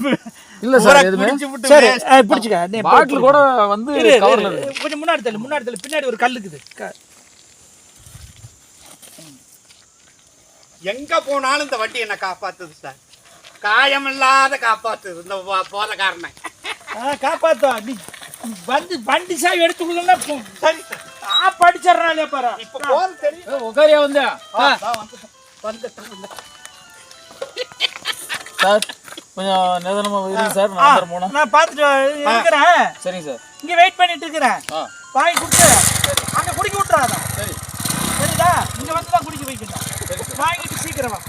இல்ல சார் எதுமே. சரி பிடிச்சுக்க. நீ பாட்டில் கூட வந்து கவர்ல கொஞ்சம் முன்னாடி தள்ளு. பின்னாடி ஒரு கல் இருக்குது. எங்க போனாலும் இந்த வண்டி என்ன காப்பாத்துது சார். காயமில்லாத காப்பாத்துது இந்த போதக்காரனை. காப்பாத்தா. நீ வண்டி சாவி எடுத்துக்கொள்ளா. சரி படிச்சிடறாளே பாரு. இப்ப போறது தெரியும். உட்காரியா வந்தா சார். கொஞ்சம் நிதானமா இருங்க சார். நான் பார்த்துட்டு இருக்கிறேன். சரிங்க சார். இங்க வெயிட் பண்ணிட்டு இருக்கிறேன். வாங்கி கொடுத்து அங்க குடிக்க விட்டுறாத. சரி சரிதா. இங்க வந்து தான் குடிக்க வைக்கணும். வாங்கிட்டு சீக்கிரம் வா.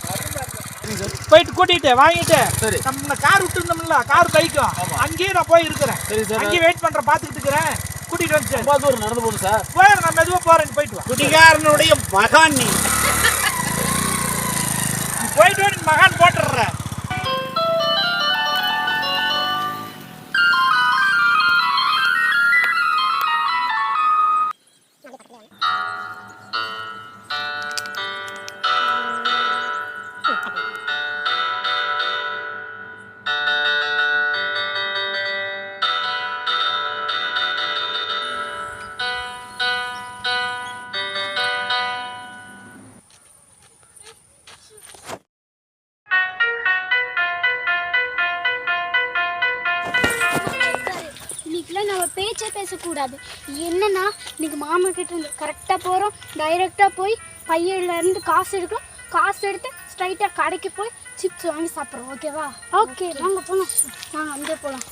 போயிட்டு கூட்டிட்டு வாங்கிட்டு நம்ம கார் விட்டு இருந்தோம்ல, கார் பைக்கும் அங்கேயே நான் போய் இருக்கிறேன். அங்கேயே வெயிட் பண்றேன். பாத்துக்கிட்டு இருக்கிறேன். கூட்டிட்டு வந்து தூரம் நடந்து போகுது சார். போய் நான் மெதுவா போறேன். போயிட்டு வா. குடிகாரனுடைய மகான் நீ. போயிட்டு வா. மகான் போட்டுடுறேன். நம்ம பேச்சே பேசக்கூடாது. என்னன்னா இன்னைக்கு மாமா கிட்ட இருந்து கரெக்டாக போகிறோம். டைரெக்டாக போய் பையிலேருந்து காசு எடுக்கிறோம். காசு எடுத்து ஸ்ட்ரைட்டாக கடைக்கு போய் சிப்ஸ் வாங்கி சாப்பிட்றோம். ஓகேவா? ஓகே வாங்க போகலாம். வாங்க அங்கே போகலாம்.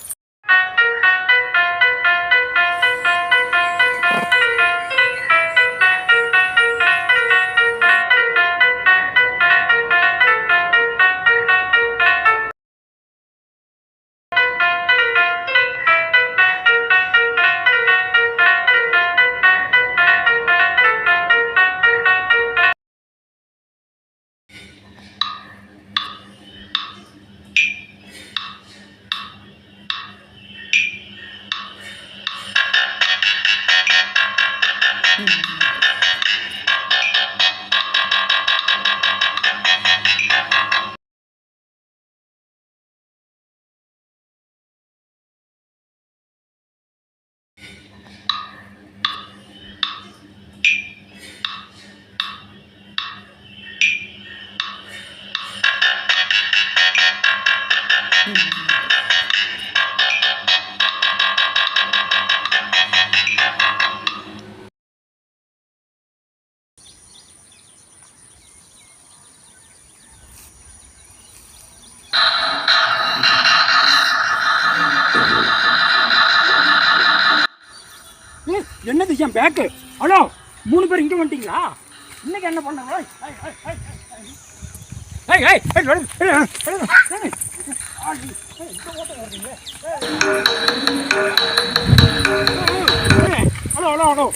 என் பேக்கு. ஹலோ 3 பேர் இங்கே வந்துட்டீங்களா? இன்னைக்கு என்ன பண்ணாங்க? Hello hello hello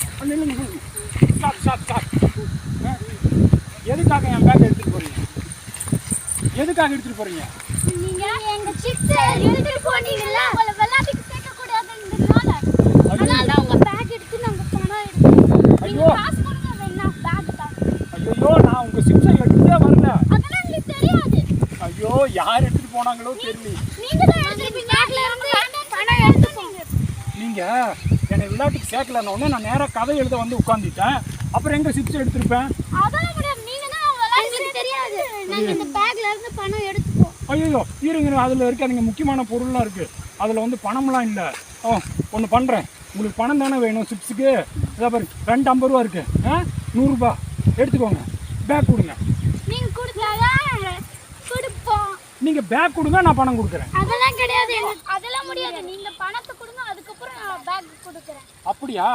stop. எதுக்காக என் பேக் எடுத்துகிட்டு போகிறீங்க? எதுக்காக எடுத்துகிட்டு போகிறீங்க? நீங்க எங்க சிப்ஸ் எடுத்துட்டு போனீங்கல்ல, உங்களை விளையாட்டுக்கு சேர்க்க கூடாதுன்றதுனால அதனால தான் உங்க பேக் எடுத்து நாங்க பணம் எடுத்தோம். நீங்க காசு கொடுங்க வேணா பேக் தான். ஐயோ நான் உங்கள் சிப்ஸை எடுத்துகிட்டே வரல. அதெல்லாம் உங்களுக்கு தெரியாது. ஐயோ யார் எடுத்துகிட்டு போனாங்களோ தெரியல. நீங்க தான் எடுத்து பேக்ல இருந்து பணம் எடுத்துட்டீங்க. நீங்கள் என்னை விளையாட்டுக்கு சேர்க்கலன்னு உடனே நான் நேராக கதை எழுத வந்து உட்காந்துட்டேன். அப்புறம் எங்கே சிப்ஸ் எடுத்திருப்பேன்? அதெல்லாம் முடியாது. நீங்க தான் விளையாட்டுக்கு தெரியாது. நாங்க இந்த பேக்ல இருந்து பணம் எடுத்துப்போம். ஐயோ இருங்க, அதில் இருக்காதுங்க, முக்கியமான பொருள்லாம் இருக்குது. அதில் வந்து பணம்லாம் இல்லை. ஒன்று பண்ணுறேன், உங்களுக்கு பணம் தானே வேணும் சிப்ஸுக்கு? இதை பாரு 2 50 ரூபா இருக்குது. 100 ரூபா எடுத்துக்கோங்க. பேக் கொடுங்க. நீங்க கொடுத்தாதான் கொடுப்போம். நீங்கள் பேக் கொடுங்க, நான் பணம் கொடுக்குறேன். அதெல்லாம் கிடையாது. அதெல்லாம் முடியாது. நீங்க பணத்தை கொடுங்க, அதுக்கப்புறம் நான் பேக் கொடுக்குறேன். அப்படியா?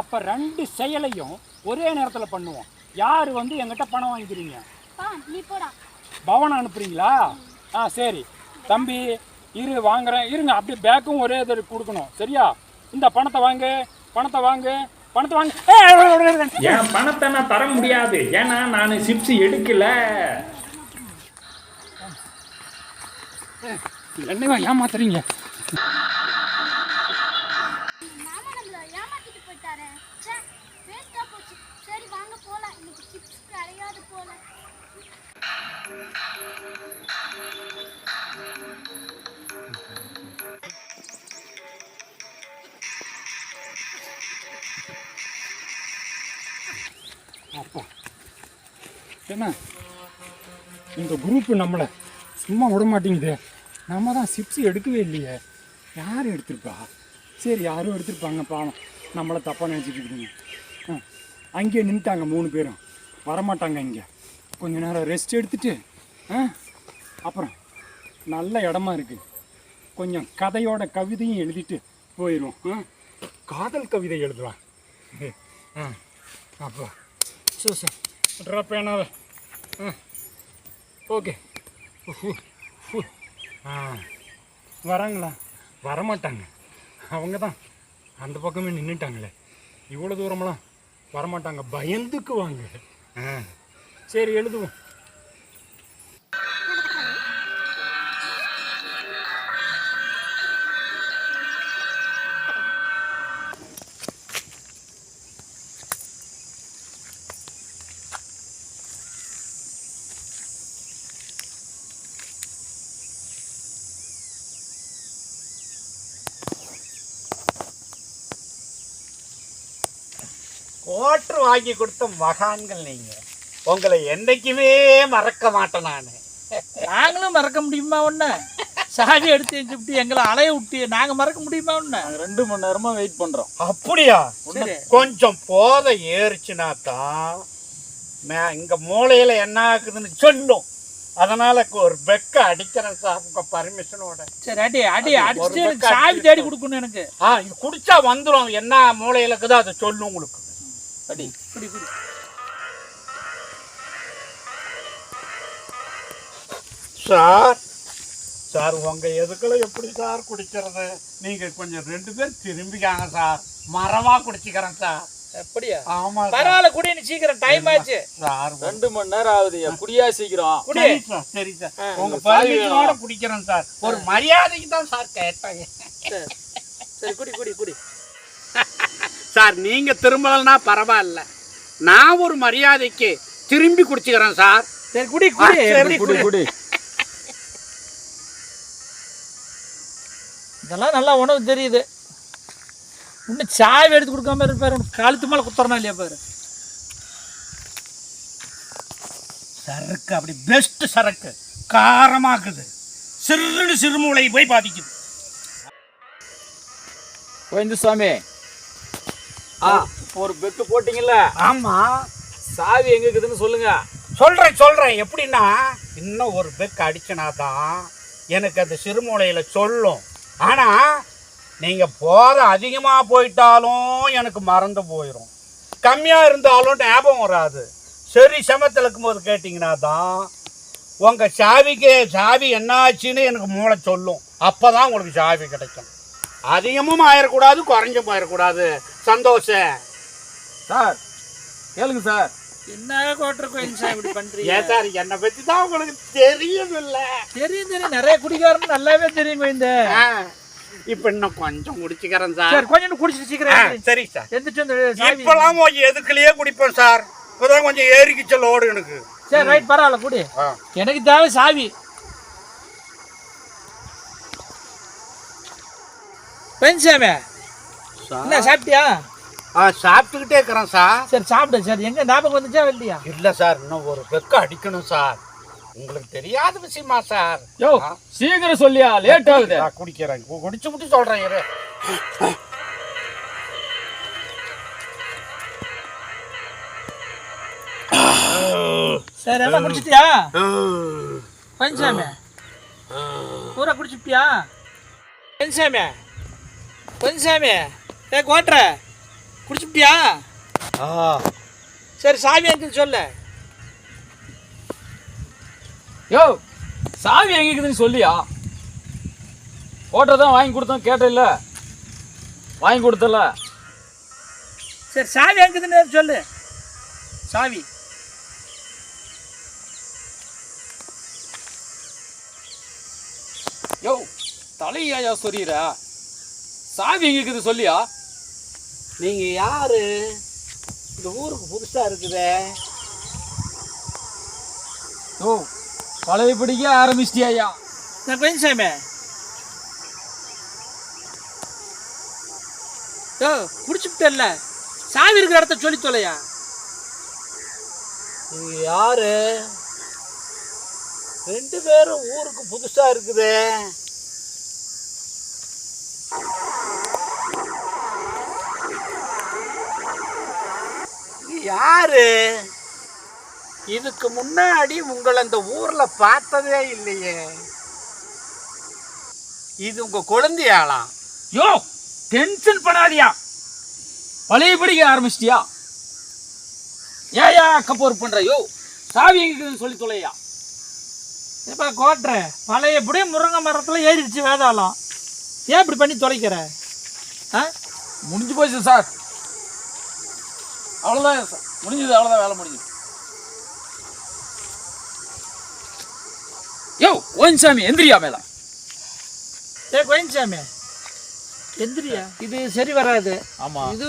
அப்போ 2 செயலையும் ஒரே நேரத்தில் பண்ணுவோம். யார் வந்து என்கிட்ட பணம் வாங்கிக்கிறீங்க? நீ போடா. பவனை அனுப்புறீங்களா? சரி தம்பி இரு வாங்குறேன். இருங்க, அப்படியே பேக்கும் ஒரே இது கொடுக்கணும். சரியா? இந்த பணத்தை வாங்கு. என் பணத்தை நான் தர முடியாது, ஏன்னா நான் சிப்ஸ் எடுக்கல. என்னங்க ஏமாத்துறீங்க? மாமா நம்மள ஏமாத்திட்டு போயிட்டாரே. ச்சே, வேஸ்டா போச்சு. சரி வாங்க போலாம். இன்னைக்கு சிப்ஸ் கிடையாது போல. அப்பா என்ன இந்த குரூப் நம்மளை சும்மா விட மாட்டேங்குது. நம்ம தான் சிப்ஸ் எடுக்கவே இல்லையே. யார் எடுத்திருப்பா? சரி யாரும் எடுத்திருப்பாங்க, பாவம் நம்மளை தப்பாக நினச்சிட்டு இருக்குதுங்க. அங்கேயே நின்றுட்டாங்க 3 பேரும், வரமாட்டாங்க. இங்கே கொஞ்ச நேரம் ரெஸ்ட் எடுத்துட்டு அப்புறம் நல்ல இடமா இருக்குது, கொஞ்சம் கதையோட கவிதையும் எழுதிட்டு போயிடுவோம். காதல் கவிதை எழுதுவான். அப்பா ட்ரா பேனாவை. ஓகே. வராங்களா? வரமாட்டாங்க. அவங்க தான் அந்த பக்கமே நின்றுட்டாங்களே. இவ்வளோ தூரமெல்லாம் வரமாட்டாங்க, பயந்துக்குவாங்க. சரி எழுதுவோம். கோட்ரு வாங்கி கொடுத்த மகான்கள் நீங்க. உங்களை என்னைக்குமே மறக்க மாட்டேன் நான். நாங்களும் மறக்க முடியுமா ஒன்று? சாவி எடுத்து வச்சுட்டு எங்களை அலைய விட்டு நாங்கள் மறக்க முடியுமா ஒன்று? 2 மணி நேரமா வெயிட் பண்றோம். அப்படியா? சரி. கொஞ்சம் போதை ஏறிச்சுனா தான் இங்க மூளையில என்ன ஆகுதுன்னு சொல்லும். அதனால ஒரு பெக்க அடிக்கிறேன் சார், உங்க பர்மிஷனோட. சரி அடிச்சுட்டு எனக்கு சாவி தேடி கொடுக்கணும் எனக்கு. இது குடிச்சா வந்துடும். என்ன மூளையில இருக்குதோ அதை சொல்லும் உங்களுக்கு. அடி குடி குடி. சார் உங்க எதுக்குள்ள எப்படி சார் குடிக்கிறது? நீங்க கொஞ்சம் 2 பேர் திரும்பிக்காங்க சார், மரமா குடிச்சுக்கிறேன் சார். அப்படியா? ஆமா பரவாயில்ல, குடின்னு சீக்கிரம் டைம் ஆச்சு சார். 2 மணி நேரம் ஆகுது, குடியா சீக்கிரம். சரி சார், சரி சார், உங்க பர்மிஷனோட குடிக்கிறேன் சார். ஒரு மரியாதைக்கு தான் சார் கேட்டாங்க. சரி குடி குடி குடி. சார் நீங்க திரும்பலன்னா பரவாயில்ல, நான் ஒரு மரியாதைக்கு திரும்பி குடிச்சுக்கிறேன் சார். சரி குடி குடி குடி குடி. இதெல்லாம் நல்லா உணவு தெரியுது. இன்னும் சாவி எடுத்து கொடுக்காம இருப்பாரு. கழுத்து மேலே குத்துறனா இல்லையா பாரு. சரக்கு அப்படி பெஸ்ட் சரக்கு, காரமாக்குது, சிறுன்னு சிறுமூளை போய் பாதிக்குது. கோவிந்த சுவாமி, ஒரு பெட்டு போட்டீங்கல்ல, ஆமா, சாவி எங்க இருக்குதுன்னு சொல்லுங்க. சொல்றேன். எப்படின்னா இன்னும் ஒரு பெக் அடிச்சனா தான் எனக்கு அந்த சிறுமூளையில சொல்லும். ஆனா நீங்கள் போதை அதிகமாக போயிட்டாலும் எனக்கு மறந்து போயிடும், கம்மியாக இருந்தாலும் ஞாபகம் வராது. சரி சமத்தில் இருக்கும்போது கேட்டிங்கன்னா தான் உங்கள் சாவி என்னாச்சுன்னு எனக்கு மூளை சொல்லும். அப்போ தான் உங்களுக்கு சாவி கிடைக்கும். அதிகமும் ஆயிடக்கூடாது, குறைஞ்சும் ஆயிடக்கூடாது. சந்தோஷம் சார் கேளுங்க சார். என்ன கோட்டர் கோயில் சார் இப்படி பண்றீங்க? ஏன் சார் என்னை பற்றி தான் உங்களுக்கு தெரியவில்ல? தெரியும் நிறைய குடிக்காரன்னு நல்லாவே தெரியும் கோயந்த. இப்போ இன்னும் கொஞ்சம் குடிச்சுக்கிறேன் சார். சார் கொஞ்சம் குடிச்சிட்டு சீக்கிரம் சரி சார். எந்திரிச்சு இப்பெல்லாம் கொஞ்சம் எதுக்குள்ளேயே குடிப்பேன் சார். இப்போதான் கொஞ்சம் ஏறிக்கிச்ச லோடு எனக்கு. சரி ரைட் பரவாயில்ல குடி. எனக்கு தேவை சாவி. பென்சாமே என்ன சாப்பிட்டியா? சாப்பிட்டுக்கிட்டே இருக்கிறேன் சார். சரி சாப்பிடு சார். எங்க ஞாபகம் வந்துச்சா இல்லையா? இல்லை சார், இன்னும் ஒரு பெக்க அடிக்கணும் சார். உங்களுக்கு தெரியாத விஷயமா சார்? யோ சீக்கிரம் சொல்லியா, லேட் ஆகுது. குடிக்கிறேன், குடிச்சு முட்டி சொல்றேன் இரு. சரி எல்லாம் குடிச்சிட்டியா பென்சாமே? பூரா குடிச்சிட்டியா பென்சாமே? பென்சாமே ஏ கோட்ற குடிச்சிட்டியா? சரி சாவி எங்க சொல்ல. யோ சாவி எங்க இருக்குதுன்னு சொல்லியா? ஓட்டர் தான் வாங்கி கொடுத்தோம், கேட்ட இல்ல வாங்கி கொடுத்தல. சரி சாவி எங்குதுன்னு சொல்லு. சாவி யோ தலையா சொல்லிடுற. சாவி எங்க இருக்குது சொல்லியா? நீங்க யாரு? இந்த ஊருக்கு புதுசா இருக்குதே. யோ பழையபடிக்க ஆரம்பிச்சிட்டியா? நான் பென்சாமே யோ குடிச்சுட்டல்ல, சாவி இருக்கிற இடத்த சொல்லி தொலையா. நீங்க யாரு? ரெண்டு பேரும் ஊருக்கு புதுசா இருக்குதே. யாரு? இதுக்கு முன்னாடி உங்களை அந்த ஊர்ல பார்த்ததே இல்லையே. இது உங்க குழந்தையாலாம்? யோ டென்ஷன் பண்ணாதியா, பழையபடிக்க ஆரம்பிச்சிட்டியா? ஏயா கப்போர் பண்ற? யோ சாவி எங்க இருக்குதுன்னு சொல்லி தொலையா. இப்போ கோட்டுற பழையபடி முருங்கை மரத்தில் ஏறிடுச்சு வேதாளம். ஏன் இப்படி பண்ணி தொலைக்கிற? முடிஞ்சு போச்சு சார், அவ்வளோதான் சார், முடிஞ்சது அவ்வளோதான், வேலை முடிஞ்சது. யோ கோயின்சாமி எந்திரியா மேல. ஏ கோயின்சாமி எந்திரியா, இது சரி வராது. ஆமா இது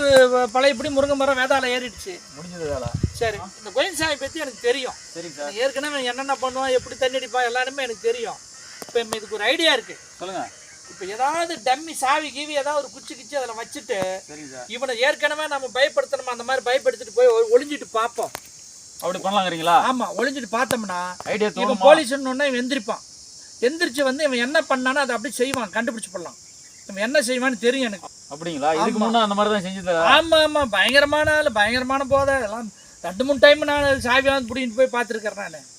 பழையபடி முருங்கை மரம் வேதாளம் ஏறிடுச்சு, முடிஞ்சது வேலை. சரி இந்த கோயின்சாமி பற்றி எனக்கு தெரியும். சரிங்க சார். ஏற்கனவே என்னென்ன பண்ணுவான், எப்படி தண்ணி அடிப்பான் எல்லாருமே எனக்கு தெரியும். இப்போ இதுக்கு ஒரு ஐடியா இருக்கு. சொல்லுங்க. இப்போ ஏதாவது டம்மி சாவி கீவி ஏதாவது ஒரு குச்சி கிச்சி அதில் வச்சுட்டு சரிங்க சார். இவனை ஏற்கனவே நம்ம பயப்படுத்தணுமா, அந்த மாதிரி பயப்படுத்திட்டு போய் ஒளிஞ்சிட்டு பார்ப்போம். அப்படி பண்ணலாங்கிறீங்களா? ஆமா ஒளிஞ்சிட்டு பார்த்தோம்னா ஐடியா இவன் தோணுமா? போலீஸ்ன்னு ஒன்று இவன் எந்திரிப்பான். எந்திரிச்சு வந்து இவன் என்ன பண்ணானோ அதை அப்படியே செய்வான், கண்டுபிடிச்சு பண்ணலாம். இவன் என்ன செய்வான்னு தெரியும் எனக்கு. அப்படிங்களா? இதுக்கு முன்னே அந்த மாதிரி தான் செஞ்சது. ஆமா ஆமா பயங்கரமான ஆள், பயங்கரமான போதை எல்லாம். 2-3 டைம் நான் சாவி வாங்கி பிடிக்கிட்டு போய் பார்த்துருக்கேன் நான்.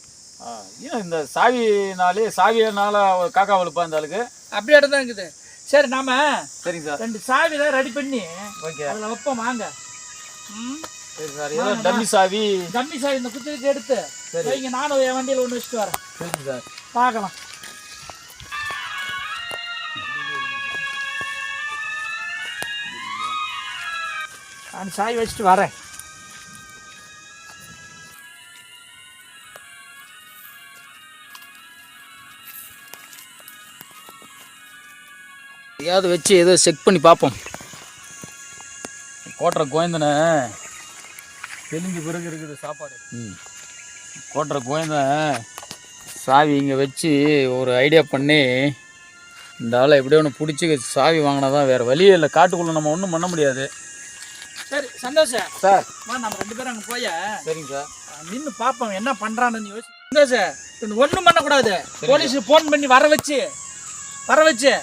ஏன் இந்த சாவியினால ஒரு காக்கா வலுப்பா இந்த ஆளுக்கு? அப்படியே தான் இருக்குது. சரி நாம சரிங்க சார். 2 சாவி தான் ரெடி பண்ணி ஓகே அதில் வைப்போம் வாங்க. சரி சார். ஏதோ டம்மி சாவி இந்த குத்துக்கு எடுத்து வைங்க. நானும் என் வண்டியில் ஒன்று வச்சுட்டு வரேன். சரிங்க சார். பார்க்கலாம். நான் சாவி வச்சுட்டு வரேன். எதையாவது வச்சு ஏதோ செக் பண்ணி பார்ப்போம். கோட்டரை கோயந்தனை தெளிஞ்சு பிறகு இருக்குது சாப்பாடு. கோட்டரை கோயந்தன் சாவி இங்கே வச்சு ஒரு ஐடியா பண்ணி இந்த ஆளை எப்படியோ ஒன்று பிடிச்சி சாவி வாங்கினா தான் வேறு வழியே இல்லை. காட்டுக்குள்ளே நம்ம ஒன்றும் பண்ண முடியாது. சரி சந்தோஷம் சார். நம்ம 2 பேரும் அங்கே போய் சரிங்க சார். நின்று பார்ப்போம் என்ன பண்ணுறான்னு யோசி. சந்தோஷம் ஒன்றும் பண்ணக்கூடாது. போலீஸுக்கு ஃபோன் பண்ணி வர வச்சு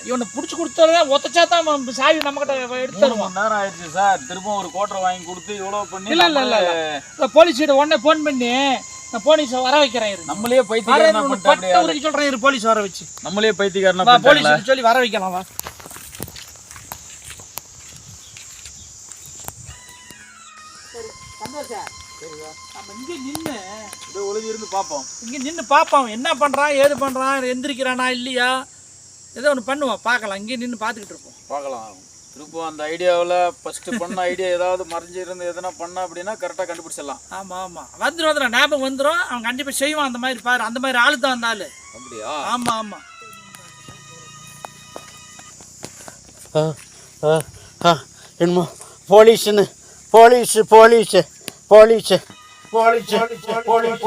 இவனை பிடிச்சி கொடுத்தாதான் ஒத்தச்சா தான் சாவி நம்மகிட்ட எடுத்து தருவோம். 3 மணி நேரம் ஆயிடுச்சு சார். திரும்ப ஒரு கோட்டரை வாங்கி கொடுத்து இவ்வளோ பண்ணி இல்லை போலீஸ்கிட்ட உடனே ஃபோன் பண்ணி நான் போலீஸை வர வைக்கிறேன். நம்மளே பைத்தியக்காரனா சொல்கிறேன் போலீஸ் வர வச்சு நம்மளே பைத்தியக்காரனா போலீஸ் சொல்லி வர வைக்கலாம். வா சரி சந்தோஷம் நம்ம இங்கே நின்று இதை ஒளிஞ்சு இருந்து பார்ப்போம். இங்கே நின்று பார்ப்போம் என்ன பண்ணுறான் ஏது பண்ணுறான் எந்திரிக்கிறானா இல்லையா ஏதோ ஒன்று பண்ணுவோம் பார்க்கலாம் இங்கே நின்று பார்த்துக்கிட்டு இருப்போம். பார்க்கலாம். திருப்பம் அந்த ஐடியாவில் ஃபஸ்ட்டு பண்ண ஐடியா ஏதாவது மறைஞ்சிருந்து எதனா பண்ண அப்படின்னா கரெக்டாக கண்டுபிடிச்சிடலாம். ஆமாம் ஆமாம் வந்துடும் ஞாபகம் வந்துடும். அவன் கண்டிப்பாக செய்வான் அந்த மாதிரி பாரு. அந்த மாதிரி ஆளு தான் அந்த ஆள். அப்படியா? ஆமாம் ஆமாம். என்னமோ போலீஸுன்னு police police police police police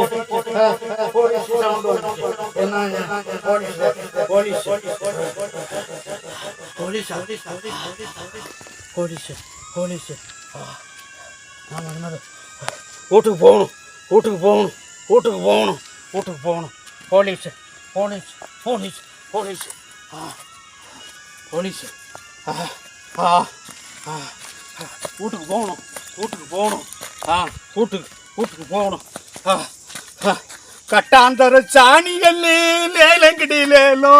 police sound வந்துச்சு. என்னங்க police police police police police வீட்டுக்கு போகணும் வீட்டுக்கு போகணும் வீட்டுக்கு போகணும் வீட்டுக்கு போகணும். Police police police police police வீட்டுக்கு போகணும் வீட்டுக்கு போகணும் வீட்டுக்கு போகணும். கட்டாந்தர சாணிகள் லேலங்கிடிலேலோ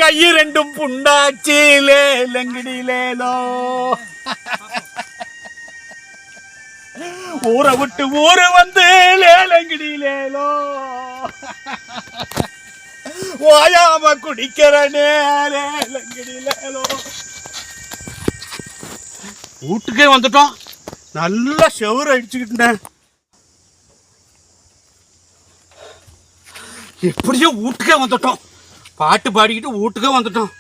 கை ரெண்டும் புண்டாச்சி லேலங்கிடிலேலோ ஊரை விட்டு ஊரு வந்து லேலங்கிடிலேலோ ஓயாம குடிக்கிறனே லேலங்கிடிலேலோ. வீட்டுக்கே வந்துட்டோம். நல்லா செவுறு அடிச்சுக்கிட்டேன். எப்படியும் வீட்டுக்கே வந்துட்டோம். பாட்டு பாடிக்கிட்டு வீட்டுக்கே வந்துட்டோம்.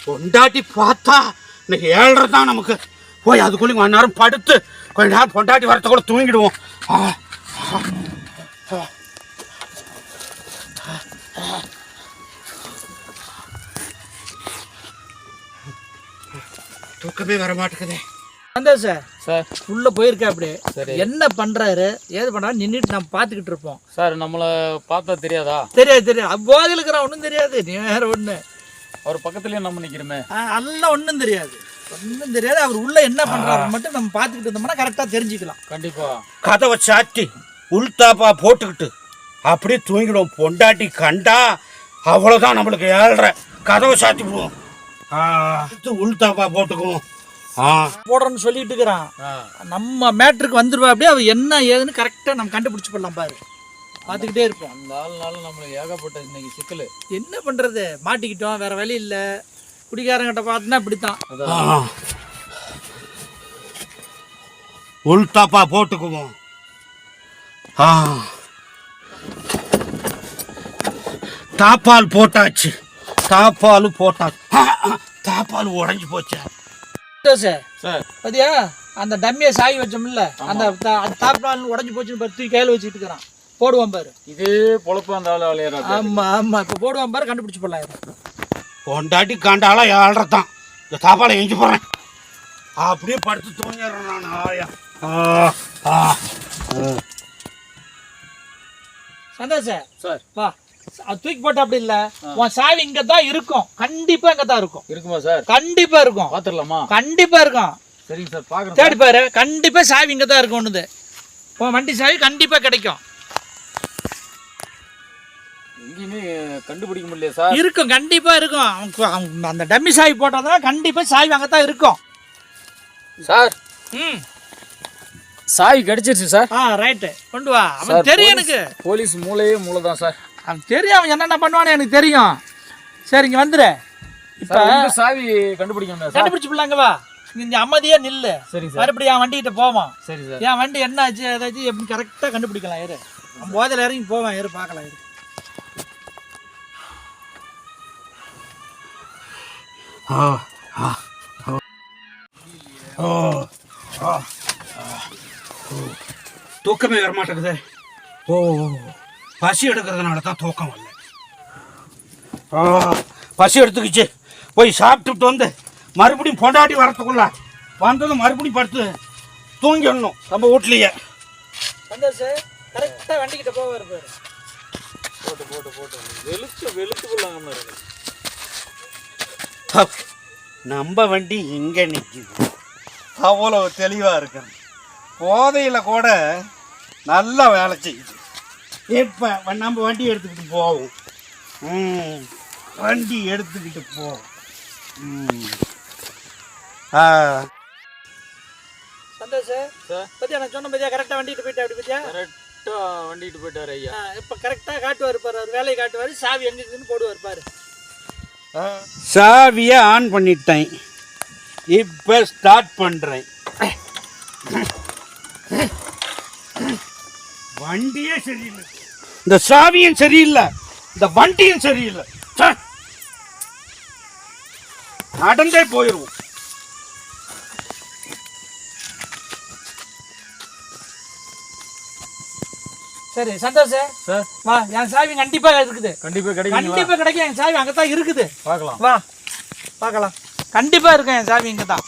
பொண்டாட்டி பார்த்தா இன்னைக்கு 7:30 தான் நமக்கு. போய் அதுக்குள்ளே கொஞ்ச நேரம் படுத்து கொஞ்ச நேரம் பொண்டாட்டி வரத்த கூட தூங்கிடுவோம். தூக்கமே வர மாட்டேங்குதே. சந்தோஷம் சார் உள்ளே போயிருக்கா அப்படி சரி. என்ன பண்ணுறாரு ஏது பண்ணுறாரு நின்றுட்டு நம்ம பார்த்துக்கிட்டு இருப்போம். சார் நம்மளை பார்த்தா தெரியாதா? தெரியாது போதையில் இருக்கிறான் ஒன்றும் தெரியாது. நீ வேற ஒன்று அவர் பக்கத்துலேயே நம்ம நிற்கிறோமே. அதெல்லாம் ஒன்றும் தெரியாது. அவர் உள்ள என்ன பண்ணுறாரு மட்டும் நம்ம பார்த்துக்கிட்டு இருந்தோம்னா கரெக்டாக தெரிஞ்சுக்கலாம். கண்டிப்பாக கதவை சாத்தி உள்தாப்பா போட்டுக்கிட்டு அப்படியே தூங்கிடுவோம். பொண்டாட்டி கண்டா அவ்வளோதான் நம்மளுக்கு 7:30. கதவை சாத்தி விடுவோம். உள்தாப்பா போட்டுக்குவோம். போடுறோன்னு சொல்லிட்டு இருக்கிறான். நம்ம மேட்ருக்கு வந்துருவா அப்படியே அவ என்ன ஏதுன்னு கரெக்டாக நம்ம கண்டுபிடிச்சி போடலாம் பாரு. பார்த்துக்கிட்டே இருப்போம். அந்த ஆள்னால நம்மளுக்கு ஏகப்பட்ட இன்னைக்கு சிக்கல். என்ன பண்ணுறது மாட்டிக்கிட்டோம் வேற வழி இல்லை. குடிக்காரங்கிட்ட பார்த்துனா இப்படித்தான். உள்தாப்பா போட்டுக்குவோம். தாப்பால் போட்டாச்சு. தாப்பால் தாப்பால் உடஞ்சி போச்சு. சார் பாத்தியா அந்த டம்மியை சாய் வச்சோம்ல அந்த தாப்பால் உடஞ்சி போச்சுன்னு தூக்கி கையில் வச்சுட்டு இருக்கிறான். போடுவான் பாரு. இதே பொழப்பு அந்த ஆள் விளையாடுறா. ஆமா ஆமா இப்போ போடுவான் பாரு கண்டுபிடிச்சு போடலாம். பொண்டாட்டி காண்டாலாம் 7:30 தான். இந்த தாப்பாலை எஞ்சி போடுறேன். அப்படியே படுத்து தூங்கிடுறேன் நான். ஆயா சந்தோஷம் சார் வா. அது தூக்கி போட்ட அப்படி இல்ல உன் சாவி இங்க தான் இருக்கும். கண்டிப்பா இங்க தான் இருக்கும். இருக்குமா சார்? கண்டிப்பா இருக்கும். பாத்துடலாமா? கண்டிப்பா இருக்கும். சரிங்க சார் பாக்குறேன். தேடி பாரு. கண்டிப்பா சாவி இங்க தான் இருக்கும். ஒண்ணுது உன் வண்டி சாவி கண்டிப்பா கிடைக்கும். எங்கேயுமே கண்டுபிடிக்க முடியல சார். இருக்கும் கண்டிப்பா இருக்கும். அந்த டம்மி சாவி போட்டாதான் கண்டிப்பா சாவி அங்க தான் இருக்கும் சார். சாவி கிடைச்சிருச்சு சார். ரைட்டு கொண்டு வா. அவன் தெரியும் எனக்கு. போலீஸ் மூளையே மூளை தான் சார். அவன் தெரியும். அவன் என்னென்ன பண்ணுவான்னு எனக்கு தெரியும். சரி இங்க வந்துரு. இப்ப சாவி கண்டுபிடிக்கணும். கண்டுபிடிச்சு பிள்ளைங்க வா. இங்க அமைதியா நில்லு. சரி சார். மறுபடியும் என் வண்டிகிட்ட போவான். சரி சார். என் வண்டி என்ன ஆச்சு ஏதாச்சும் எப்படி கரெக்டாக கண்டுபிடிக்கலாம். இரு போதையில் இறங்கி போவேன். இரு பார்க்கலாம். இரு தூக்கமே வர மாட்டேங்குது. பசி எடுக்கிறதுனால தான் தூக்கம் வரல. பசி எடுத்துக்கிச்சு. போய் சாப்பிட்டுட்டு வந்து மறுபடியும் பொண்டாட்டி வரத்துக்குள்ள வந்ததும் மறுபடியும் படுத்து தூங்கிடணும் நம்ம வீட்லேயே. சந்தோஷம் கரெக்டாக வண்டிக்கிட்ட போவார் பாரு. போட்டு வெளுத்துக்குள்ளாம இருக்கு. நம்ம வண்டி இங்கே நிற்கிது. அவ்வளோ தெளிவாக இருக்கு. போதையில் கூட நல்லா வேலை செய்யுது. இப்போ நம்ம வண்டி எடுத்துக்கிட்டு போவோம். வண்டி எடுத்துக்கிட்டு போவோம். சந்தோஷம் பத்தியா நான் சொன்ன பத்தியா கரெக்டாக வண்டிட்டு போயிட்டேன் அப்படி பத்தியா கரெக்டாக வண்டிட்டு போயிட்டாரு ஐயா. இப்போ கரெக்டாக காட்டுவார் பாரு, அவர் வேலையை காட்டுவார், சாவி எங்கே இருக்குன்னு போடுவார் பாரு. சாவியை ஆன் பண்ணிட்டேன், இப்போ ஸ்டார்ட் பண்ணுறேன். வண்டியே சரியில்லை, இந்த சாவியும் சரியில்லை, இந்த வண்டியும் சரியில்லை. நடந்தே போயிடுவோம். சரி சந்தோஷம் சார் வா, என் சாவி கண்டிப்பாக இருக்குது, கண்டிப்பாக கிடைக்கும். கண்டிப்பாக கிடைக்கும். என் சாவி அங்கே தான் இருக்குது, பார்க்கலாம். வா பார்க்கலாம். கண்டிப்பாக இருக்கும் என் சாவி இங்கே தான்.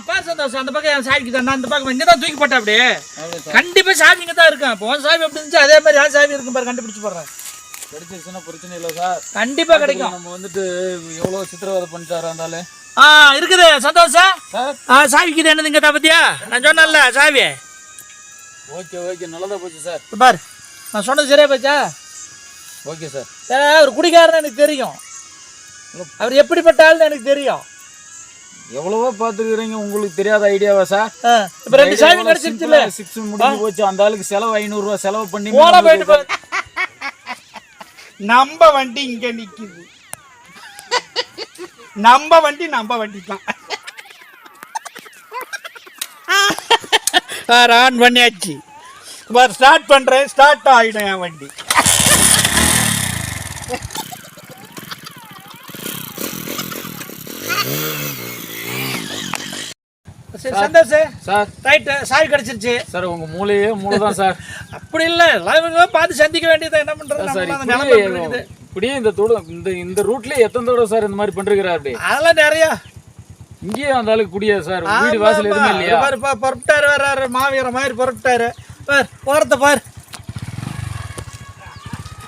பாரு சந்தோஷம், அந்த பக்கம் என் சாவிக்கு தான், நான் அந்த பக்கம் இங்கே தான் தூக்கி போட்டேன் அப்படியே. கண்டிப்பாக சாவி இங்கே தான் இருக்கும். இப்போ உன் சாவி எப்படி இருந்துச்சு அதே மாதிரி என் சாவி இருக்கும் பாரு, கண்டுபிடிச்சு போடுறேன். கிடைச்சிருச்சுன்னா பிரச்சனை இல்லை சார், கண்டிப்பாக கிடைக்கும். நம்ம வந்துட்டு எவ்வளோ சித்திரவதை பண்ணிட்டாரா இருந்தாலும் இருக்குது சந்தோஷம். சார் சாவிக்கு என்னது இங்கே தான் பத்தியா, நான் சொன்னேன்ல சாவி. ஓகே நல்லதா போச்சு சார். பாரு நான் சொன்னது சரியா போச்சா? Okay sir. அவர் குடிக்காரன்னு எனக்கு தெரியும், அவர் எப்படிப்பட்ட ஆள்னு எனக்கு தெரியும். எவ்வளவோ பார்த்துருக்குறீங்க, உங்களுக்கு தெரியாத ஐடியாவா சார்? இப்போ 2 சாவி கிடைச்சிருச்சுல்ல, 6 முடிஞ்சு போச்சு. அந்த ஆளுக்கு செலவு 500 ரூபா செலவு பண்ணி போனா போயிட்டு போ. நம்ம வண்டி இங்க நிக்குது, நம்ம வண்டி தான். ஆன் பண்ணியாச்சு, ஸ்டார்ட் பண்றேன், ஸ்டார்ட் ஆயிடும் என் வண்டி. சந்தோஷம் சார். ரைட்டு, சாவி கிடைச்சிருச்சு சார். உங்க மூளையே மூளை தான் சார். அப்படி இல்லை, எல்லாம் பார்த்து சந்திக்க வேண்டியது, என்ன பண்றது. இப்படியே இந்த ரூட்லயே எத்தனை தடவை சார் இந்த மாதிரி பண்றாரு? அப்படி அதெல்லாம் நிறையா இங்கேயே அந்த ஆளுக்கு குடியா சார்? வீடு வாசல் எதுவுமே இல்லையா? பொறுப்பிட்டாரு, வர்றாரு மாவீர மாதிரி பொறுப்பிட்டாரு. போறத பாரு,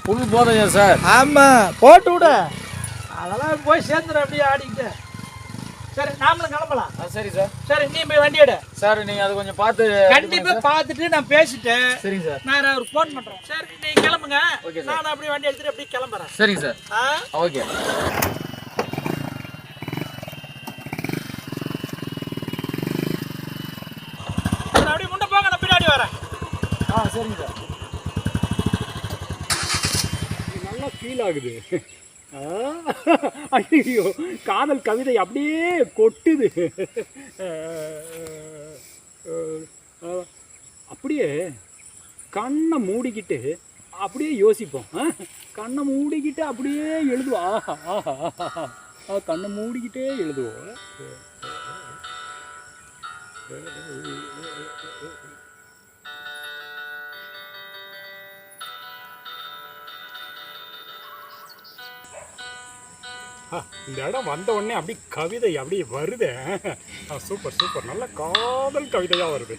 புல் போதையா சார்? ஆமா போட்டு விட, அதெல்லாம் போய் சேர்ந்துடும் அப்படியே ஆடிக்கிட்டு. சரி நாமளும் கிளம்பலாம். சரி சார். சரி நீ போய் வண்டி எடு சார். நீங்க அதை கொஞ்சம் பார்த்து கண்டிப்பா பார்த்துட்டு நான் பேசிட்டேன். சரிங்க சார். நான் அவருக்கு ஃபோன் பண்றேன். சரி நீ கிளம்புங்க, நான் அப்படியே வண்டி எடுத்துட்டு அப்படியே கிளம்புறேன். சரிங்க சார். ஓகே. அப்படியே முன்ன போங்க, நான் பின்னாடி வரேன். சரிங்க சார். நல்லா ஃபீல் ஆகுது. ஐயோ, காதல் கவிதை அப்படியே கொட்டுது. அப்படியே கண்ணை மூடிக்கிட்டு அப்படியே யோசிப்போம். கண்ணை மூடிக்கிட்டு அப்படியே எழுதுவோம். கண்ணை மூடிக்கிட்டே எழுதுவோம். இந்த இடம் வந்த உடனே அப்படி கவிதை அப்படியே வருது. சூப்பர் நல்ல காதல் கவிதையாக வருது.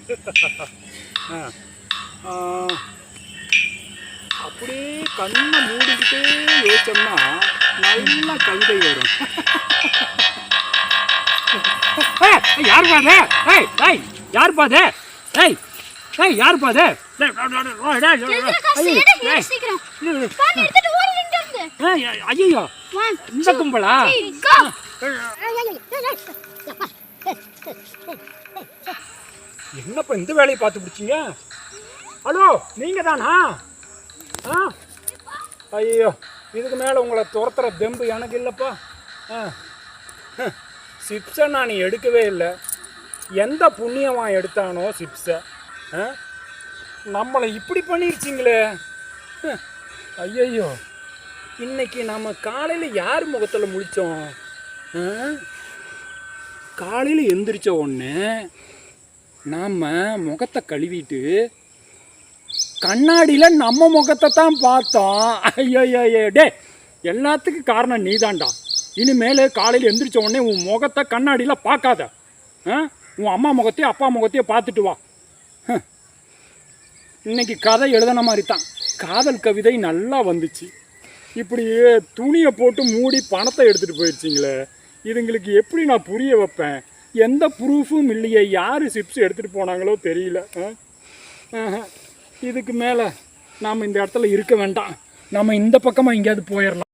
அப்படியே கண்ணை மூடிக்கிட்டே யோசிச்சோம்னா நல்ல கவிதை வரும். யார் பாது? யார் பாது? யார் பாது? ஐயோ, இந்த கும்பலா? என்னப்பா இந்த வேலையை பார்த்து பிடிச்சிங்க? ஹலோ, நீங்க தானா? ஐயோ, இதுக்கு மேலே உங்களை துரத்துற தெம்பு எனக்கு இல்லைப்பா. சிப்ஸை நான் எடுக்கவே இல்லை. எந்த புண்ணியமாக எடுத்தானோ சிப்ஸை, நம்மளை இப்படி பண்ணிருச்சிங்களே. ஐயோ, இன்னைக்கு நம்ம காலையில் யார் முகத்தில் முழித்தோம்? காலையில் எந்திரிச்ச உடனே நாம் முகத்தை கழுவிட்டு கண்ணாடியில் நம்ம முகத்தை தான் பார்த்தோம். ஐயோ டே, எல்லாத்துக்கும் காரணம் நீதான்டா. இனிமேல் காலையில் எந்திரிச்ச உடனே உன் முகத்தை கண்ணாடியில் பார்க்காத. உன் அம்மா முகத்தையும் அப்பா முகத்தையும் பார்த்துட்டு வா. இன்னைக்கு கதை எழுதின மாதிரி தான். காதல் கவிதை நல்லா வந்துச்சு. இப்படியே துணியை போட்டு மூடி பணத்தை எடுத்துகிட்டு போயிடுச்சிங்களே. இதுங்களுக்கு எப்படி நான் புரிய வைப்பேன்? எந்த ப்ரூஃபும் இல்லையே. யார் சிப்ஸ் எடுத்துகிட்டு போனாங்களோ தெரியல. இதுக்கு மேலே நாம் இந்த இடத்துல இருக்க வேண்டாம். நம்ம இந்த பக்கமாக எங்கேயாவது போயிடலாம்.